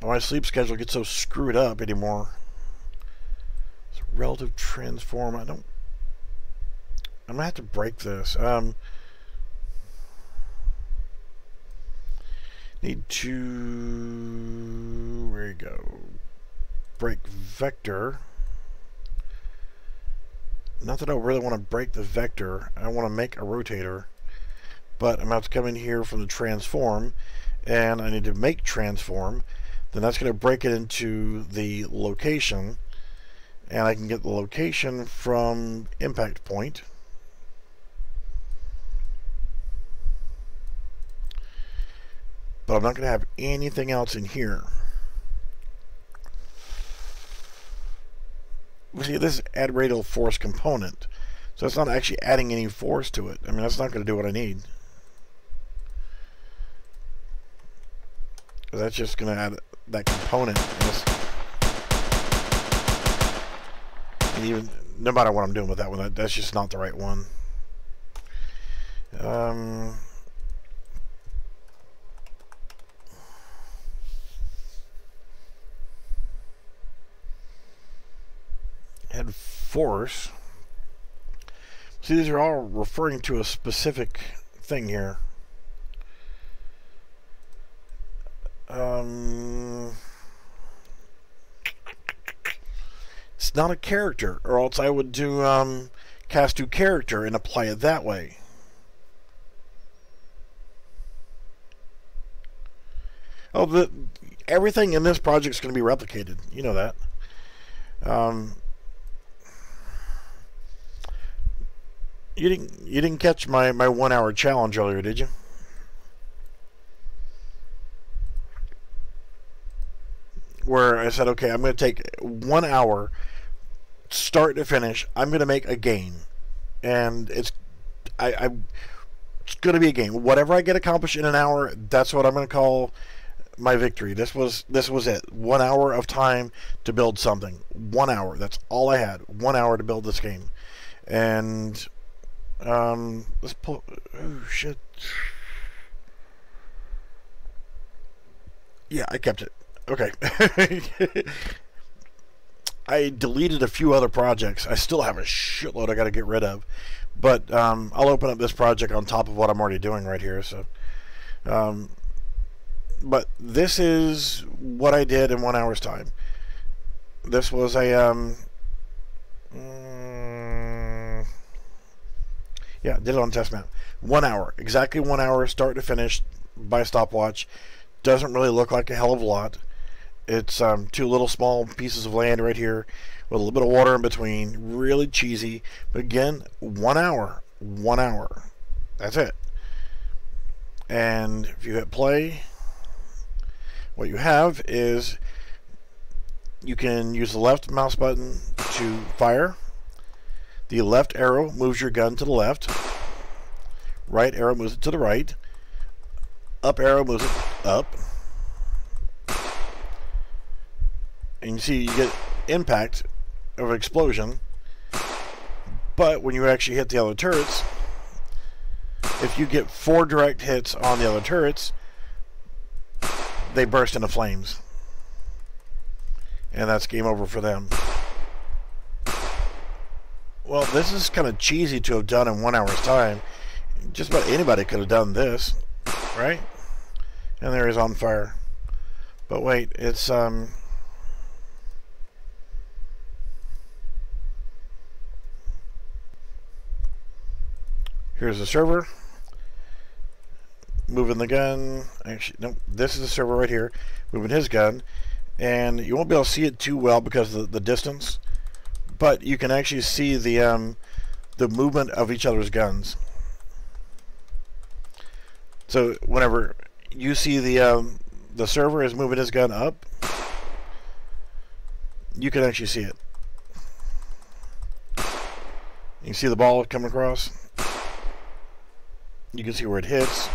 My sleep schedule gets so screwed up anymore. It's relative transform. I'm gonna have to break this. Need to, where you go? Break vector. Not that I really want to break the vector. I want to make a rotator. But I'm about to come in here from the transform, and I need to make transform. Then that's going to break it into the location, and I can get the location from impact point. But I'm not going to have anything else in here. See, this is add radial force component, so it's not actually adding any force to it. I mean, that's not going to do what I need. That's just going to add that component. And even no matter what I'm doing with that one, that's just not the right one. force. See, these are all referring to a specific thing here. It's not a character, or else I would do cast to character and apply it that way. Oh, everything in this project is going to be replicated. You know that. You didn't catch my 1 hour challenge earlier, did you? Where I said, okay, I'm going to take 1 hour, start to finish. I'm going to make a game, and it's going to be a game. Whatever I get accomplished in an hour, that's what I'm going to call my victory. This was it. 1 hour of time to build something. 1 hour. That's all I had. 1 hour to build this game, and let's pull. Oh shit. Yeah, I kept it. Okay. I deleted a few other projects. I still have a shitload I got to get rid of, but I'll open up this project on top of what I'm already doing right here. So, but this is what I did in 1 hour's time. This was a yeah, did it on test map. 1 hour, exactly 1 hour, start to finish by stopwatch. Doesn't really look like a hell of a lot. It's two little small pieces of land right here with a little bit of water in between. Really cheesy. But again, 1 hour. 1 hour. That's it. And if you hit play, what you have is you can use the left mouse button to fire. The left arrow moves your gun to the left. Right arrow moves it to the right. Up arrow moves it up. And you see you get impact of an explosion, but when you actually hit the other turrets, if you get 4 direct hits on the other turrets, they burst into flames, and that's game over for them. Well, this is kind of cheesy to have done in 1 hour's time. Just about anybody could have done this, right? And there he's on fire. But wait, it's here's the server. Moving the gun. Actually, no, this is the server right here. Moving his gun. And you won't be able to see it too well because of the distance. But you can actually see the movement of each other's guns. So whenever you see the server is moving his gun up, you can actually see it. You can see the ball coming across. You can see where it hits.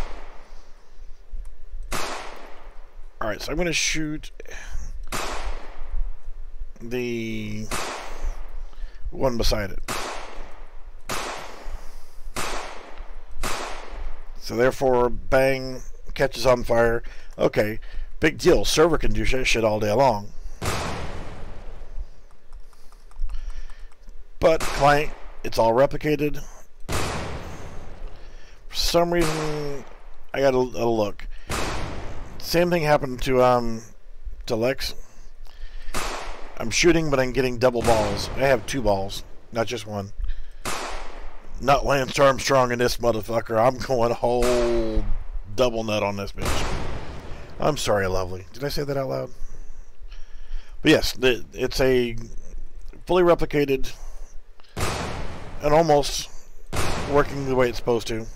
Alright, so I'm going to shoot the one beside it. So therefore, bang, catches on fire. Okay, big deal. Server can do shit all day long. But client, it's all replicated. For some reason, I got a look. Same thing happened to Lex. I'm shooting, but I'm getting double balls. I have 2 balls, not just one. Not Lance Armstrong in this motherfucker. I'm going whole double nut on this bitch. I'm sorry, lovely. Did I say that out loud? But yes, it's a fully replicated and almost working the way it's supposed to.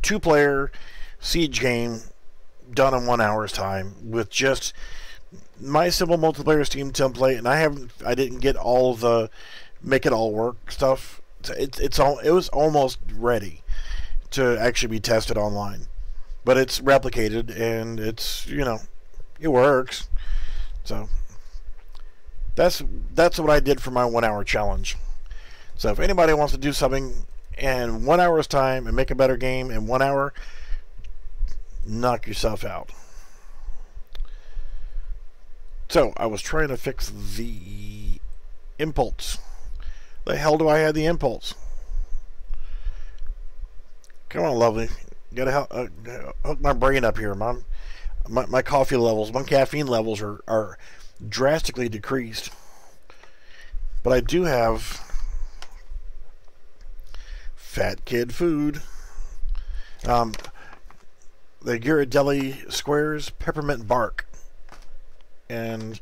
2-player siege game done in 1 hour's time with just my simple multiplayer Steam template, and I didn't get all the make it all work stuff. It was almost ready to actually be tested online, but it's replicated and it's, you know, it works. So that's what I did for my 1 hour challenge. So if anybody wants to do something in 1 hour's time and make a better game in 1 hour, knock yourself out. So I was trying to fix the impulse. The hell do I have the impulse? Come on, lovely. Gotta hook my brain up here, Mom. My coffee levels, my caffeine levels are drastically decreased. But I do have fat kid food. The Ghirardelli squares, peppermint bark, and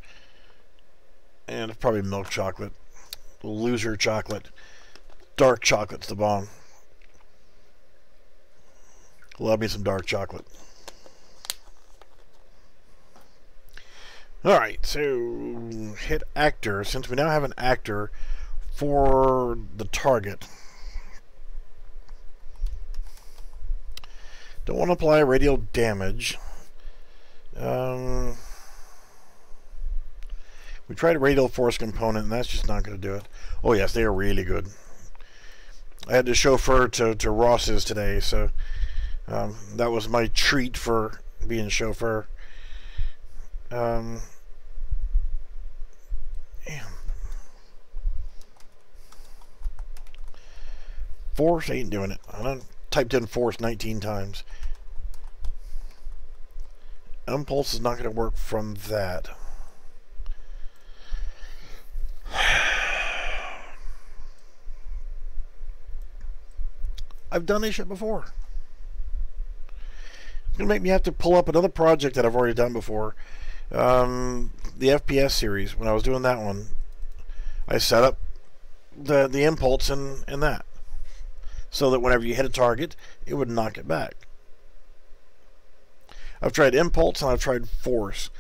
probably milk chocolate, loser chocolate, dark chocolate's the bomb. Love me some dark chocolate. Alright, so hit actor. Since we now have an actor for the target, don't want to apply radial damage. We tried a radial force component, and that's just not going to do it. Oh yes, they are really good. I had to chauffeur to Ross's today, so that was my treat for being chauffeur. Damn. Force ain't doing it. I done typed in force 19 times. Impulse is not going to work from that. I've done this shit before. It's going to make me have to pull up another project that I've already done before. The FPS series, when I was doing that one, I set up the impulse in that, so that whenever you hit a target, it would knock it back. I've tried impulse and I've tried force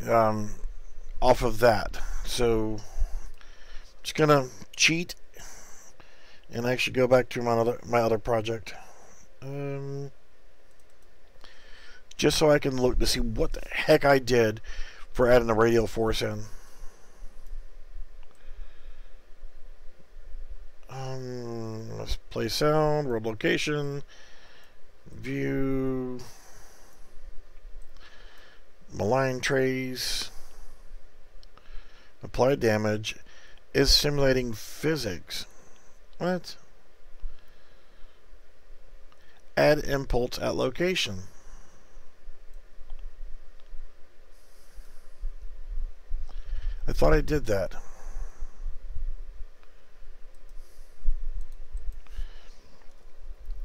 off of that. So I'm just gonna cheat and actually go back to my other project, just so I can look to see what the heck I did for adding a radial force in. Let's play sound, world location, view, malign trace, apply damage, is simulating physics. What? Add impulse at location. I thought I did that.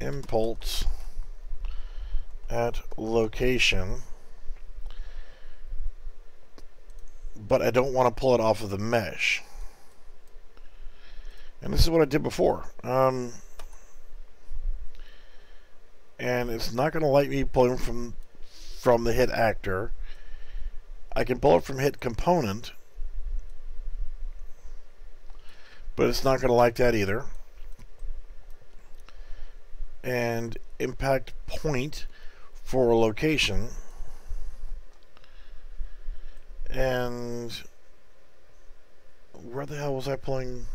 Impulse at location, but I don't want to pull it off of the mesh. And this is what I did before. And it's not going to let me pull it from the hit actor. I can pull it from hit component, but it's not going to like that either. And impact point for location, and where the hell was I pulling?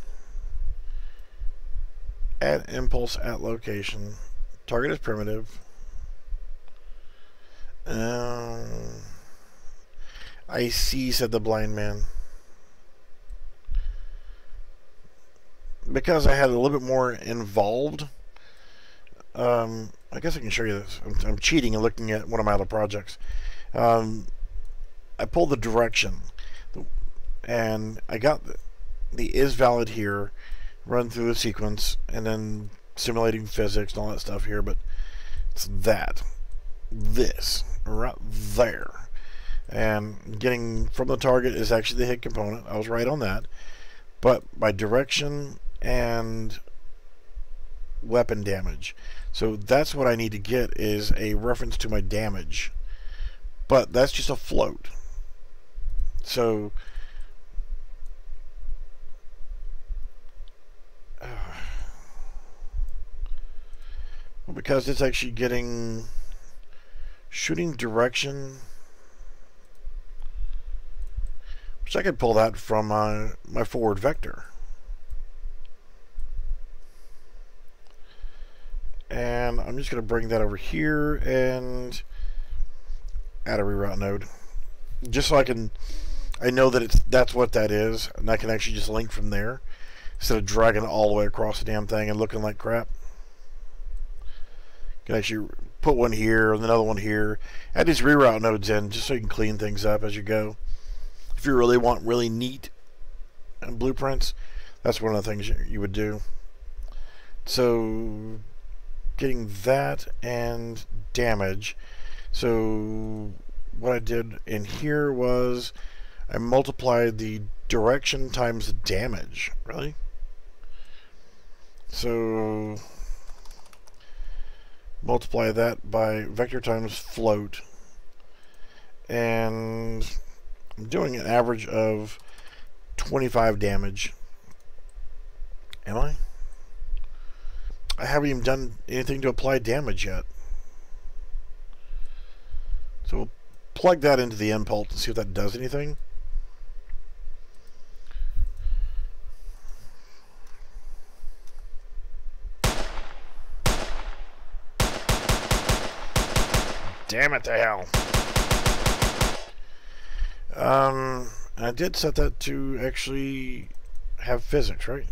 Add impulse at location, target is primitive. I see, said the blind man. Because I had a little bit more involved, I guess I can show you this. I'm cheating and looking at one of my other projects. I pulled the direction, and I got the is valid here, run through the sequence, and then simulating physics and all that stuff here, but it's this right there. And getting from the target is actually the hit component. I was right on that. But by direction and weapon damage. So that's what I need to get, is a reference to my damage. But that's just a float. So because it's actually getting shooting direction, which I could pull that from my forward vector. And I'm just going to bring that over here and add a reroute node, just so I can I know that that's what that is, and I can actually just link from there instead of dragging it all the way across the damn thing and looking like crap. You can actually put one here and another one here. Add these reroute nodes in just so you can clean things up as you go. If you really want really neat blueprints, that's one of the things you would do. So getting that and damage. So what I did in here was I multiplied the direction times the damage. Really? So multiply that by vector times float, and I'm doing an average of 25 damage. Am I? I haven't even done anything to apply damage yet. So we'll plug that into the impulse and see if that does anything. Damn it to hell. I did set that to actually have physics, right?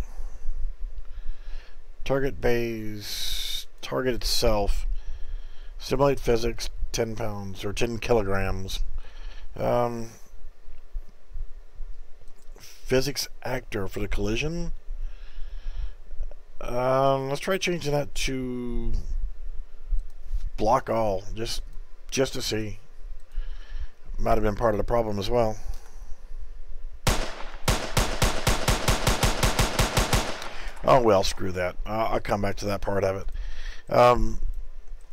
Target base, target itself, simulate physics, 10 pounds or 10 kilograms. Physics actor for the collision. Let's try changing that to block all, just to see. Might have been part of the problem as well. Oh well, screw that. I'll come back to that part of it.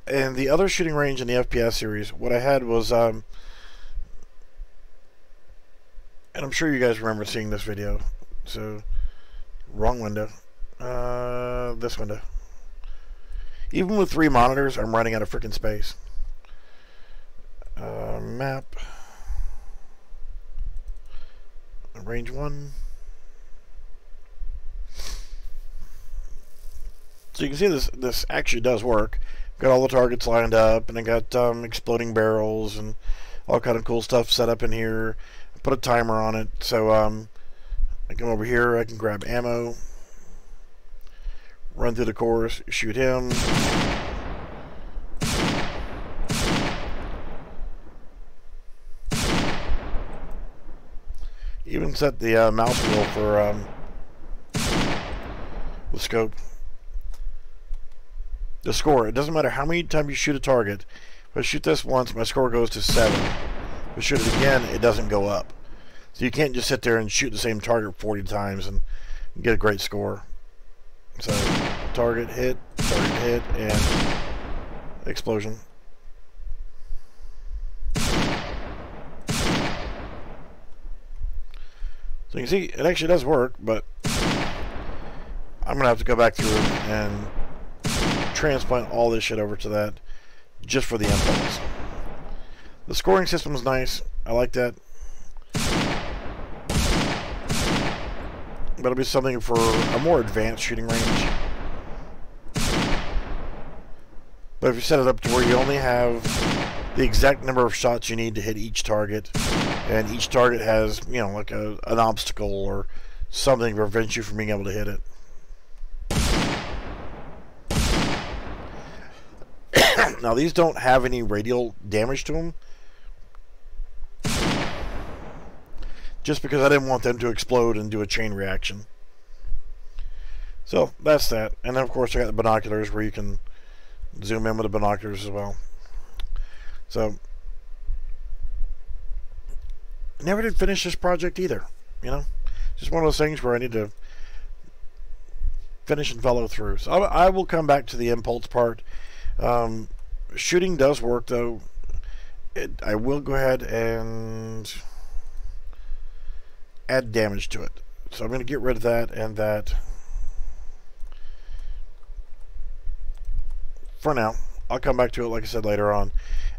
And the other shooting range in the FPS series, what I had was, and I'm sure you guys remember seeing this video. So, wrong window. This window. Even with 3 monitors, I'm running out of freaking space. Map. Range 1. So you can see this actually does work. Got all the targets lined up, and I got exploding barrels and all kind of cool stuff set up in here. I put a timer on it, so I come over here, I can grab ammo, run through the course, shoot him. Even set the mouse wheel for the scope. The score, it doesn't matter how many times you shoot a target. If I shoot this once, my score goes to 7. If I shoot it again, it doesn't go up. So you can't just sit there and shoot the same target 40 times and get a great score. So, target hit, and explosion. So you can see, it actually does work, but I'm going to have to go back through it and transplant all this shit over to that just for the impulse. The scoring system is nice. I like that. But it'll be something for a more advanced shooting range. But if you set it up to where you only have the exact number of shots you need to hit each target, and each target has, you know, like an obstacle or something that prevents you from being able to hit it. Now these don't have any radial damage to them, just because I didn't want them to explode and do a chain reaction. So that's that. And then of course I got the binoculars where you can zoom in with the binoculars as well. So I never did finish this project either, you know. Just one of those things where I need to finish and follow through. So I will come back to the impulse part. Shooting does work though. I will go ahead and add damage to it. So I'm going to get rid of that and that for now. I'll come back to it, like I said, later on.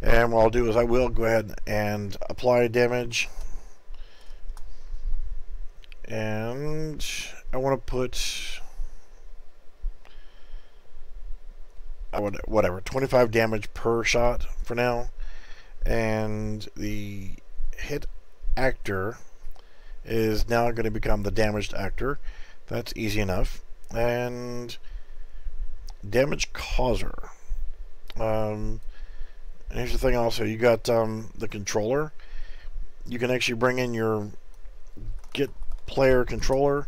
And what I'll do is I will go ahead and apply damage. And I want to put whatever, 25 damage per shot for now. And the hit actor, is now going to become the damaged actor. That's easy enough. And damage causer. And here's the thing also, you got the controller. You can actually bring in your get player controller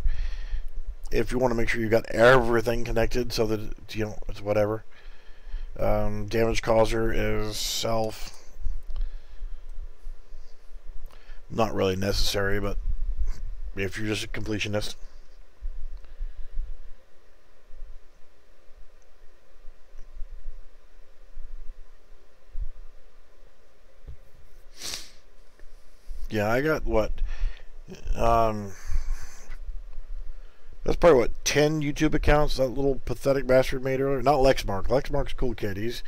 if you want to make sure you got everything connected so that it's whatever. Damage causer is self. Not really necessary, but if you're just a completionist. Yeah, I got what? That's probably what, 10 YouTube accounts that little pathetic bastard made earlier. Not Lexmark. Lexmark's a cool kid. He's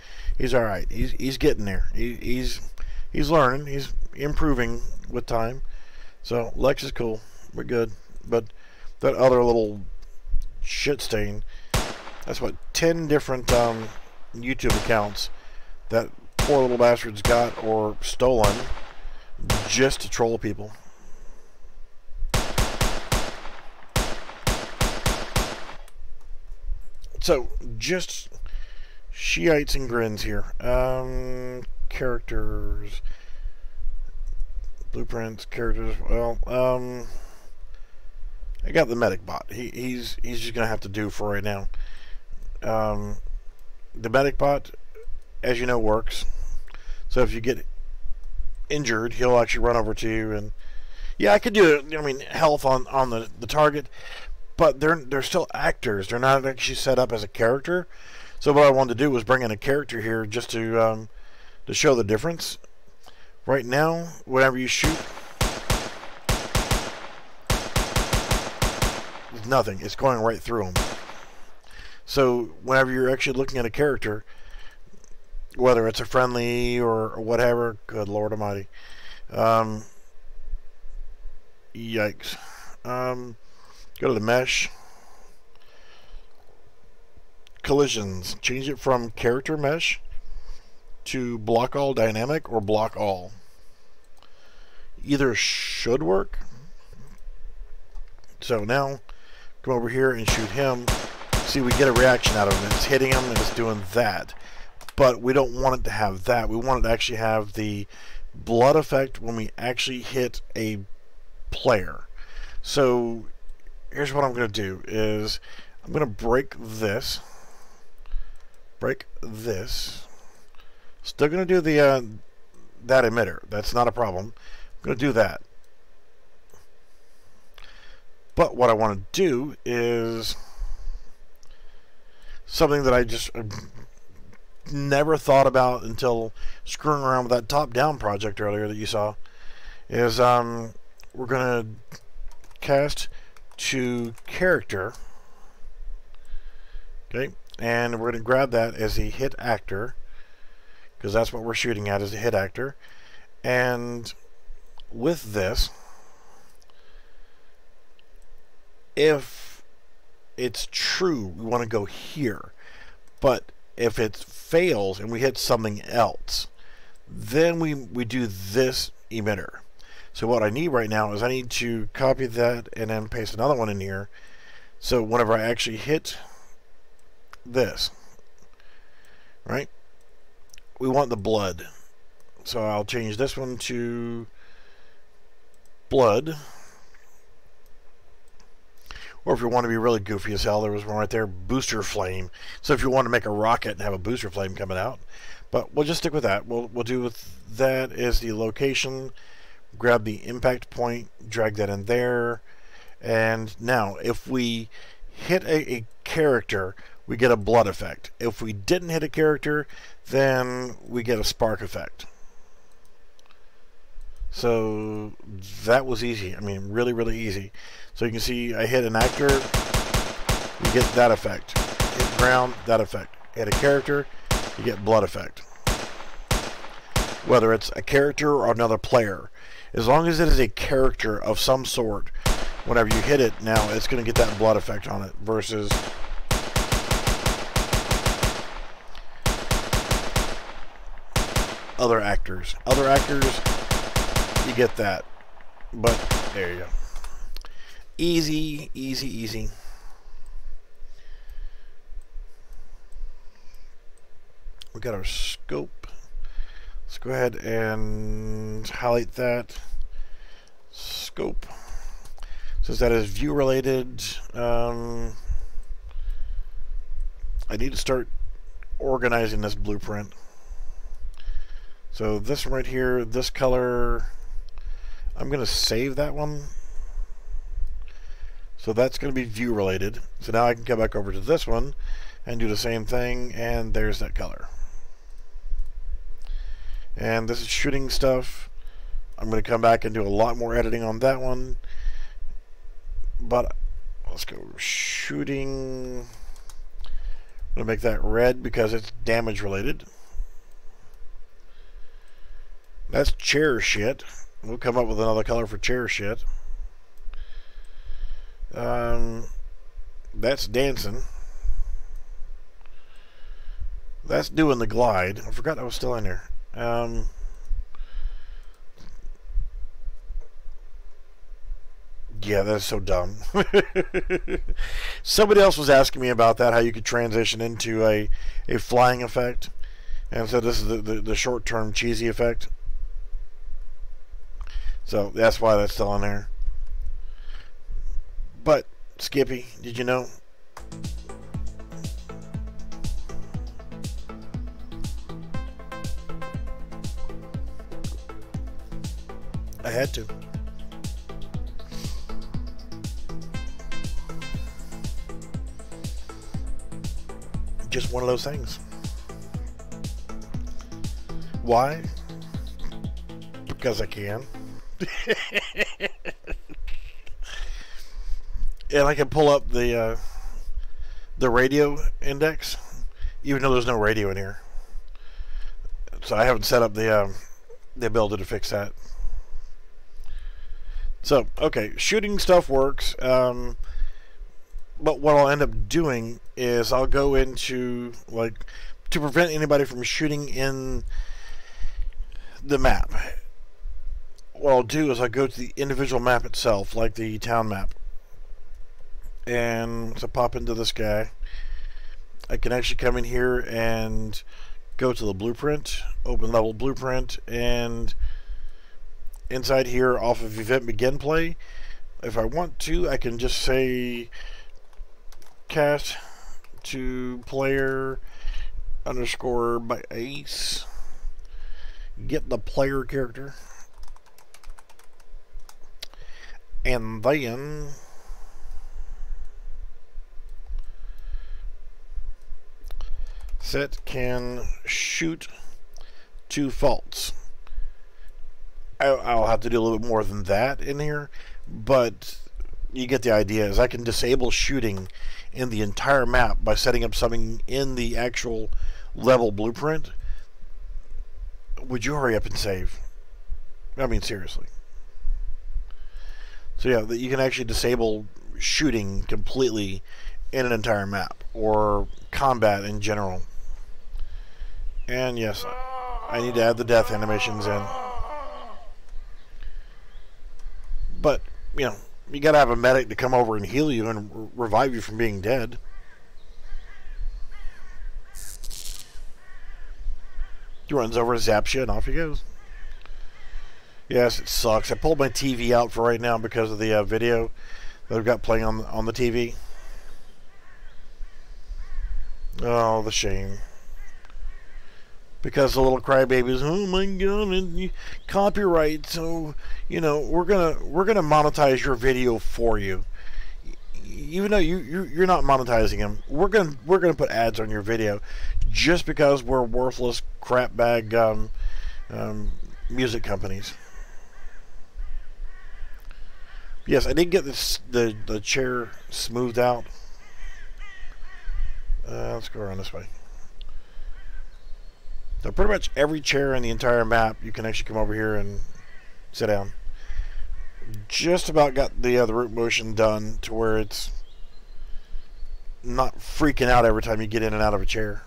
all right. He's getting there. He's learning. He's improving with time. So Lex is cool. We're good. But that other little shit stain, that's what, 10 different YouTube accounts that poor little bastards got or stolen just to troll people. So, just Shiites and grins here. Characters, blueprints, characters. Well, I got the medic bot. He's just gonna have to do for right now. The medic bot, as you know, works. So if you get injured, he'll actually run over to you, and yeah, I could do it. I mean, health on the target, but they're still actors. They're not actually set up as a character. So what I wanted to do was bring in a character here just to show the difference. Right now, whenever you shoot, there's nothing. It's going right through them. So whenever you're actually looking at a character, whether it's a friendly or whatever, good Lord Almighty, yikes. Go to the mesh, collisions, change it from character mesh to block all dynamic or block all. Either should work. So now come over here and shoot him. See, we get a reaction out of him. It's hitting him and it's doing that. But we don't want it to have that. We want it to actually have the blood effect when we actually hit a player. So here's what I'm going to do is I'm going to break this. Still going to do the that emitter. That's not a problem. I'm going to do that. But what I want to do is something that I just never thought about until screwing around with that top-down project earlier that you saw, is we're going to cast to character, okay, and we're going to grab that as a hit actor, because that's what we're shooting at, is a hit actor. And with this, if it's true, we want to go here. But if it fails and we hit something else, then we do this emitter. So what I need right now is I need to copy that and then paste another one in here. So whenever I actually hit this, right, we want the blood. So I'll change this one to blood. Or if you want to be really goofy as hell, there was one right there, booster flame. So if you want to make a rocket and have a booster flame coming out, but we'll just stick with that. We'll do with that is the location. Grab the impact point, drag that in there, and now if we hit a character, we get a blood effect. If we didn't hit a character, then we get a spark effect. So that was easy. I mean, really, really easy. So you can see I hit an actor, you get that effect. Hit ground, that effect. Hit a character, you get blood effect. Whether it's a character or another player, as long as it is a character of some sort, whenever you hit it, now it's going to get that blood effect on it versus other actors. Other actors, you get that. But there you go. Easy, easy, easy. We got our scope. Let's go ahead and highlight that. Scope. Since that is view related, I need to start organizing this blueprint. So this one right here, this color, I'm going to save that one. So that's going to be view related. So now I can come back over to this one and do the same thing, and there's that color. And this is shooting stuff. I'm going to come back and do a lot more editing on that one. But let's go shooting. I'm going to make that red because it's damage related. That's chair shit. We'll come up with another color for chair shit. That's dancing. That's doing the glide. I forgot I was still in there. Yeah, that's so dumb. Somebody else was asking me about that, how you could transition into a flying effect. And so this is the short-term cheesy effect. So that's why that's still in there. But, Skippy, did you know? I had to. Just one of those things. Why? Because I can. And I can pull up the radio index, even though there's no radio in here. So I haven't set up the ability to fix that. So, okay, shooting stuff works. But what I'll end up doing is I'll go into, like, to prevent anybody from shooting in the map. What I'll do is I'll go to the individual map itself, like the town map. And to pop into this guy, I can actually come in here and go to the blueprint, open level blueprint, and inside here off of event begin play, if I want to, I can just say cast to player underscore by ace, get the player character, and then set can shoot to false. I'll have to do a little bit more than that in here, but you get the idea. Is I can disable shooting in the entire map by setting up something in the actual level blueprint. Would you hurry up and save? I mean, seriously. So yeah, you can actually disable shooting completely in an entire map, or combat in general. And yes, I need to add the death animations in. But, you know, you gotta have a medic to come over and heal you and revive you from being dead. He runs over, zaps you, and off he goes. Yes, it sucks. I pulled my TV out for right now because of the video that I've got playing on the TV. Oh, the shame. Because the little crybabies, oh my god, and copyright. So, you know, we're gonna monetize your video for you, even though you're not monetizing them. We're gonna put ads on your video, just because we're worthless crapbag music companies. Yes, I did get the chair smoothed out. Let's go around this way. So pretty much every chair in the entire map, you can actually come over here and sit down. Just about got the root motion done to where it's not freaking out every time you get in and out of a chair.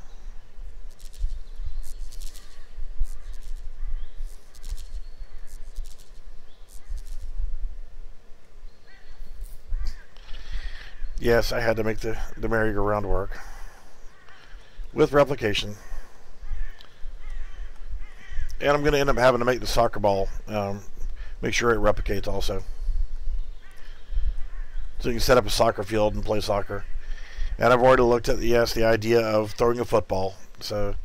Yes, I had to make the merry-go-round work with replication. And I'm going to end up having to make the soccer ball, make sure it replicates also. So you can set up a soccer field and play soccer. And I've already looked at the idea of throwing a football. So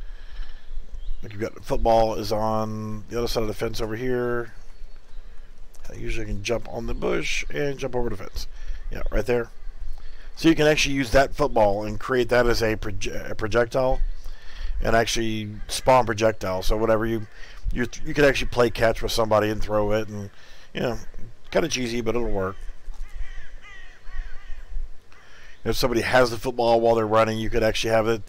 like you've got football is on the other side of the fence over here. I usually can jump on the bush and jump over the fence. Yeah, right there. So you can actually use that football and create that as a projectile, and actually spawn projectile. So whatever you could actually play catch with somebody and throw it, and kind of cheesy, but it'll work. If somebody has the football while they're running, you could actually have it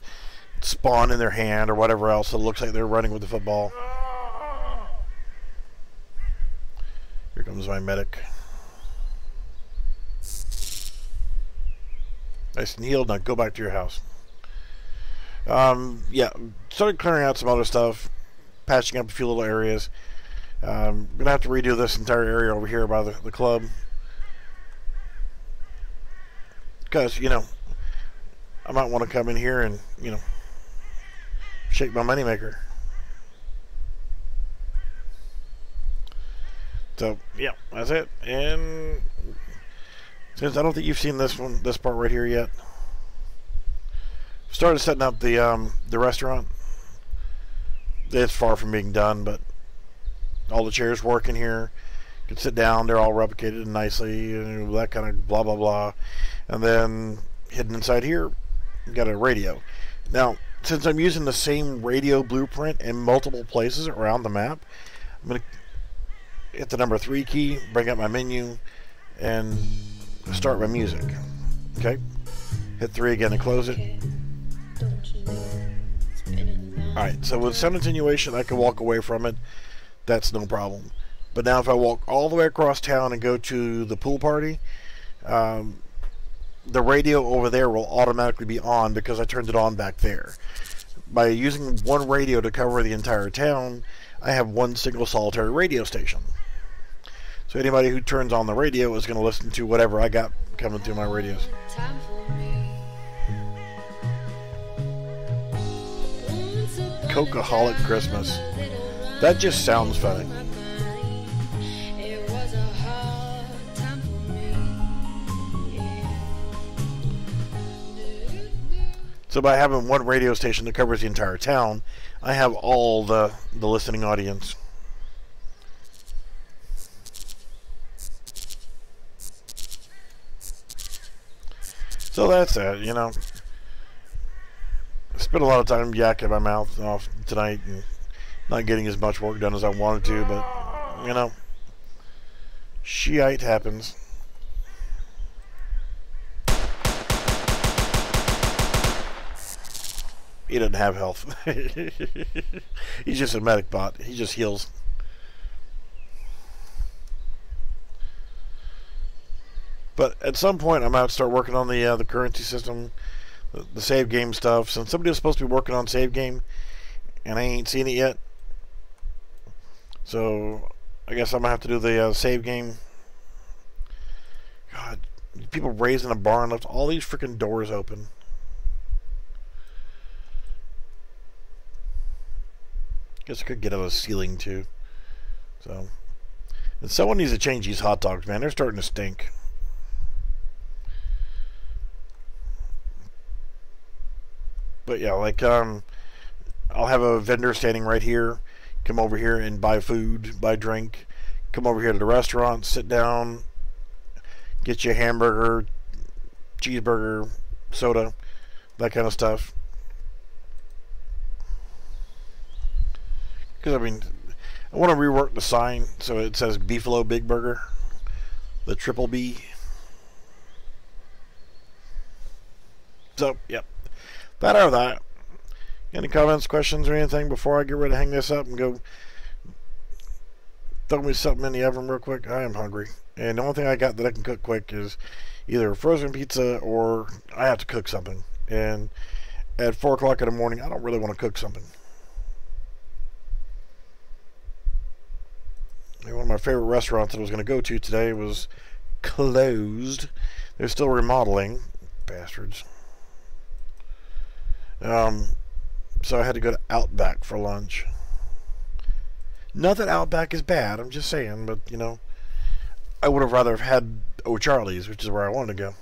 spawn in their hand or whatever else, so it looks like they're running with the football. Here comes my medic. Nice and healed. Now go back to your house. Yeah, started clearing out some other stuff, patching up a few little areas. I'm gonna have to redo this entire area over here by the club, because I might want to come in here and shake my moneymaker. So yeah, that's it. And since I don't think you've seen this part right here yet, started setting up the restaurant. It's far from being done, but all the chairs work in here. You can sit down; they're all replicated nicely, and that kind of blah blah blah. And then hidden inside here, you got a radio. Now, since I'm using the same radio blueprint in multiple places around the map, I'm gonna hit the number 3 key, bring up my menu, and start my music. Okay, hit 3 again to close it. Alright, so with sound attenuation I can walk away from it, that's no problem. But now if I walk all the way across town and go to the pool party, the radio over there will automatically be on because I turned it on back there. By using one radio to cover the entire town, I have one single solitary radio station. So anybody who turns on the radio is going to listen to whatever I got coming through my radios. Coca-Holic Christmas. That just sounds funny. So by having one radio station that covers the entire town, I have all the listening audience. So that's it, I spent a lot of time yakking my mouth off tonight and not getting as much work done as I wanted to, but, Shiite happens. He doesn't have health. He's just a medic bot. He just heals. But at some point, I might start working on the currency system, the save game stuff. Since somebody was supposed to be working on save game, and I ain't seen it yet, so I guess I'm gonna have to do the save game. God, people raising a barn left all these freaking doors open. Guess I could get on a ceiling too. So, and someone needs to change these hot dogs, man. They're starting to stink. But yeah, like I'll have a vendor standing right here. Come over here and buy food, buy drink. Come over here to the restaurant, sit down, get you a hamburger, cheeseburger, soda, that kind of stuff. Because I want to rework the sign so it says Beefalo Big Burger, the triple B. So, yep. That or that. Any comments, questions, or anything before I get ready to hang this up and go throw me something in the oven real quick? I am hungry. And the only thing I got that I can cook quick is either frozen pizza or I have to cook something. And at 4 o'clock in the morning, I don't really want to cook something. And one of my favorite restaurants that I was going to go to today was closed. They're still remodeling. bastards. So I had to go to Outback for lunch. Not that Outback is bad, I'm just saying, but, you know, I would have rather had O'Charlie's, which is where I wanted to go.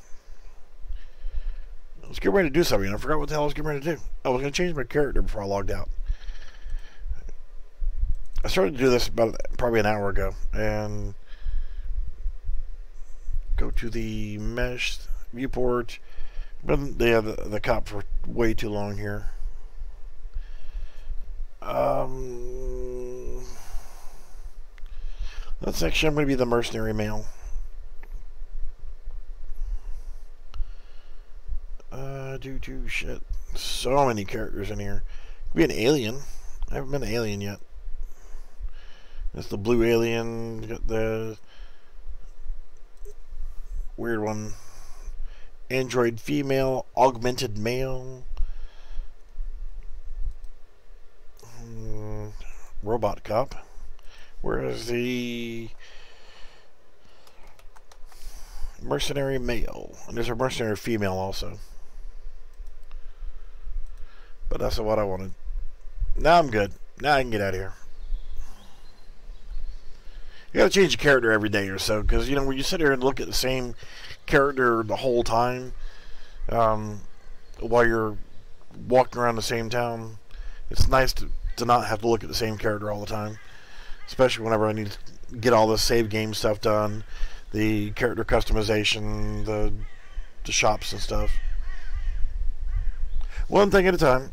I was getting ready to do something, and I forgot what the hell I was getting ready to do. I was going to change my character before I logged out. I started to do this about probably an hour ago, and go to the mesh viewport. Been the cop for way too long here. That's actually going to be the mercenary male. Shit. So many characters in here. Could be an alien. I haven't been an alien yet. That's the blue alien. Got the weird one. Android female. Augmented male. Robot cop. Where is the mercenary male? And there's a mercenary female also. But that's what I wanted. Now I'm good. Now I can get out of here. You gotta change the character every day or so, because, you know, when you sit here and look at the same character the whole time, while you're walking around the same town, it's nice to not have to look at the same character all the time. Especially whenever I need to get all the save game stuff done, the character customization, the shops and stuff. One thing at a time.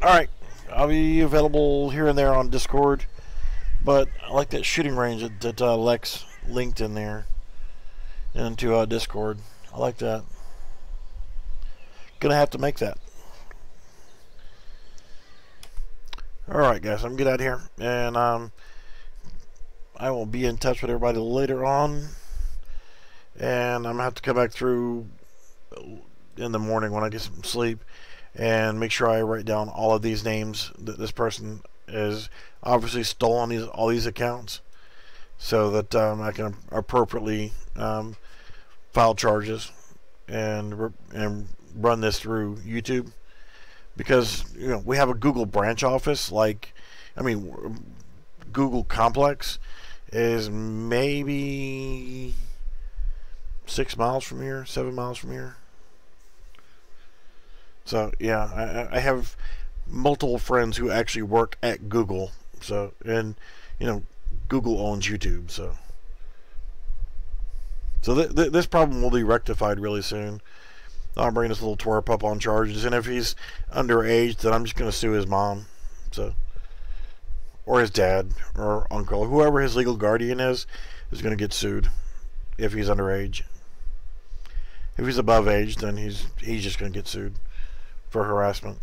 Alright, I'll be available here and there on Discord, but I like that shooting range that Lex linked in there into Discord. I like that. Gonna have to make that. Alright guys, I'm gonna get out of here, and I will be in touch with everybody later on, and I'm gonna have to come back through in the morning when I get some sleep and make sure I write down all of these names that this person is obviously stolen all these accounts, so that I can appropriately file charges and run this through YouTube. Because, you know, we have a Google branch office, Google Complex is maybe 6 miles from here, 7 miles from here. So, yeah, I have multiple friends who actually work at Google. So, and, you know, Google owns YouTube, so. So this problem will be rectified really soon. I'll bring this little twerp up on charges, and if he's underage, then I'm just going to sue his mom, so, or his dad, or uncle, whoever his legal guardian is going to get sued if he's underage. If he's above age, then he's just going to get sued for harassment,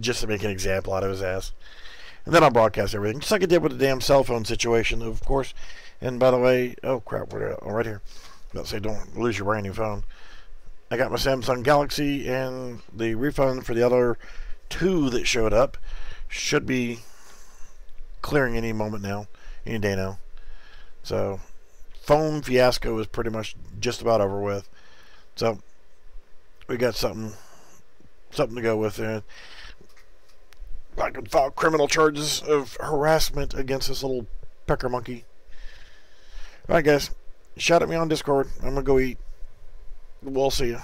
just to make an example out of his ass. And then I'll broadcast everything, just like I did with the damn cell phone situation, of course. And by the way, oh crap, we're right here. Let's say don't lose your brand new phone. I got my Samsung Galaxy, and the refund for the other 2 that showed up should be clearing any moment now, any day now. So, phone fiasco is pretty much just about over with. So, we got something to go with there. I could file criminal charges of harassment against this little pecker monkey. Alright guys, shout at me on Discord. I'm gonna go eat. We'll see you.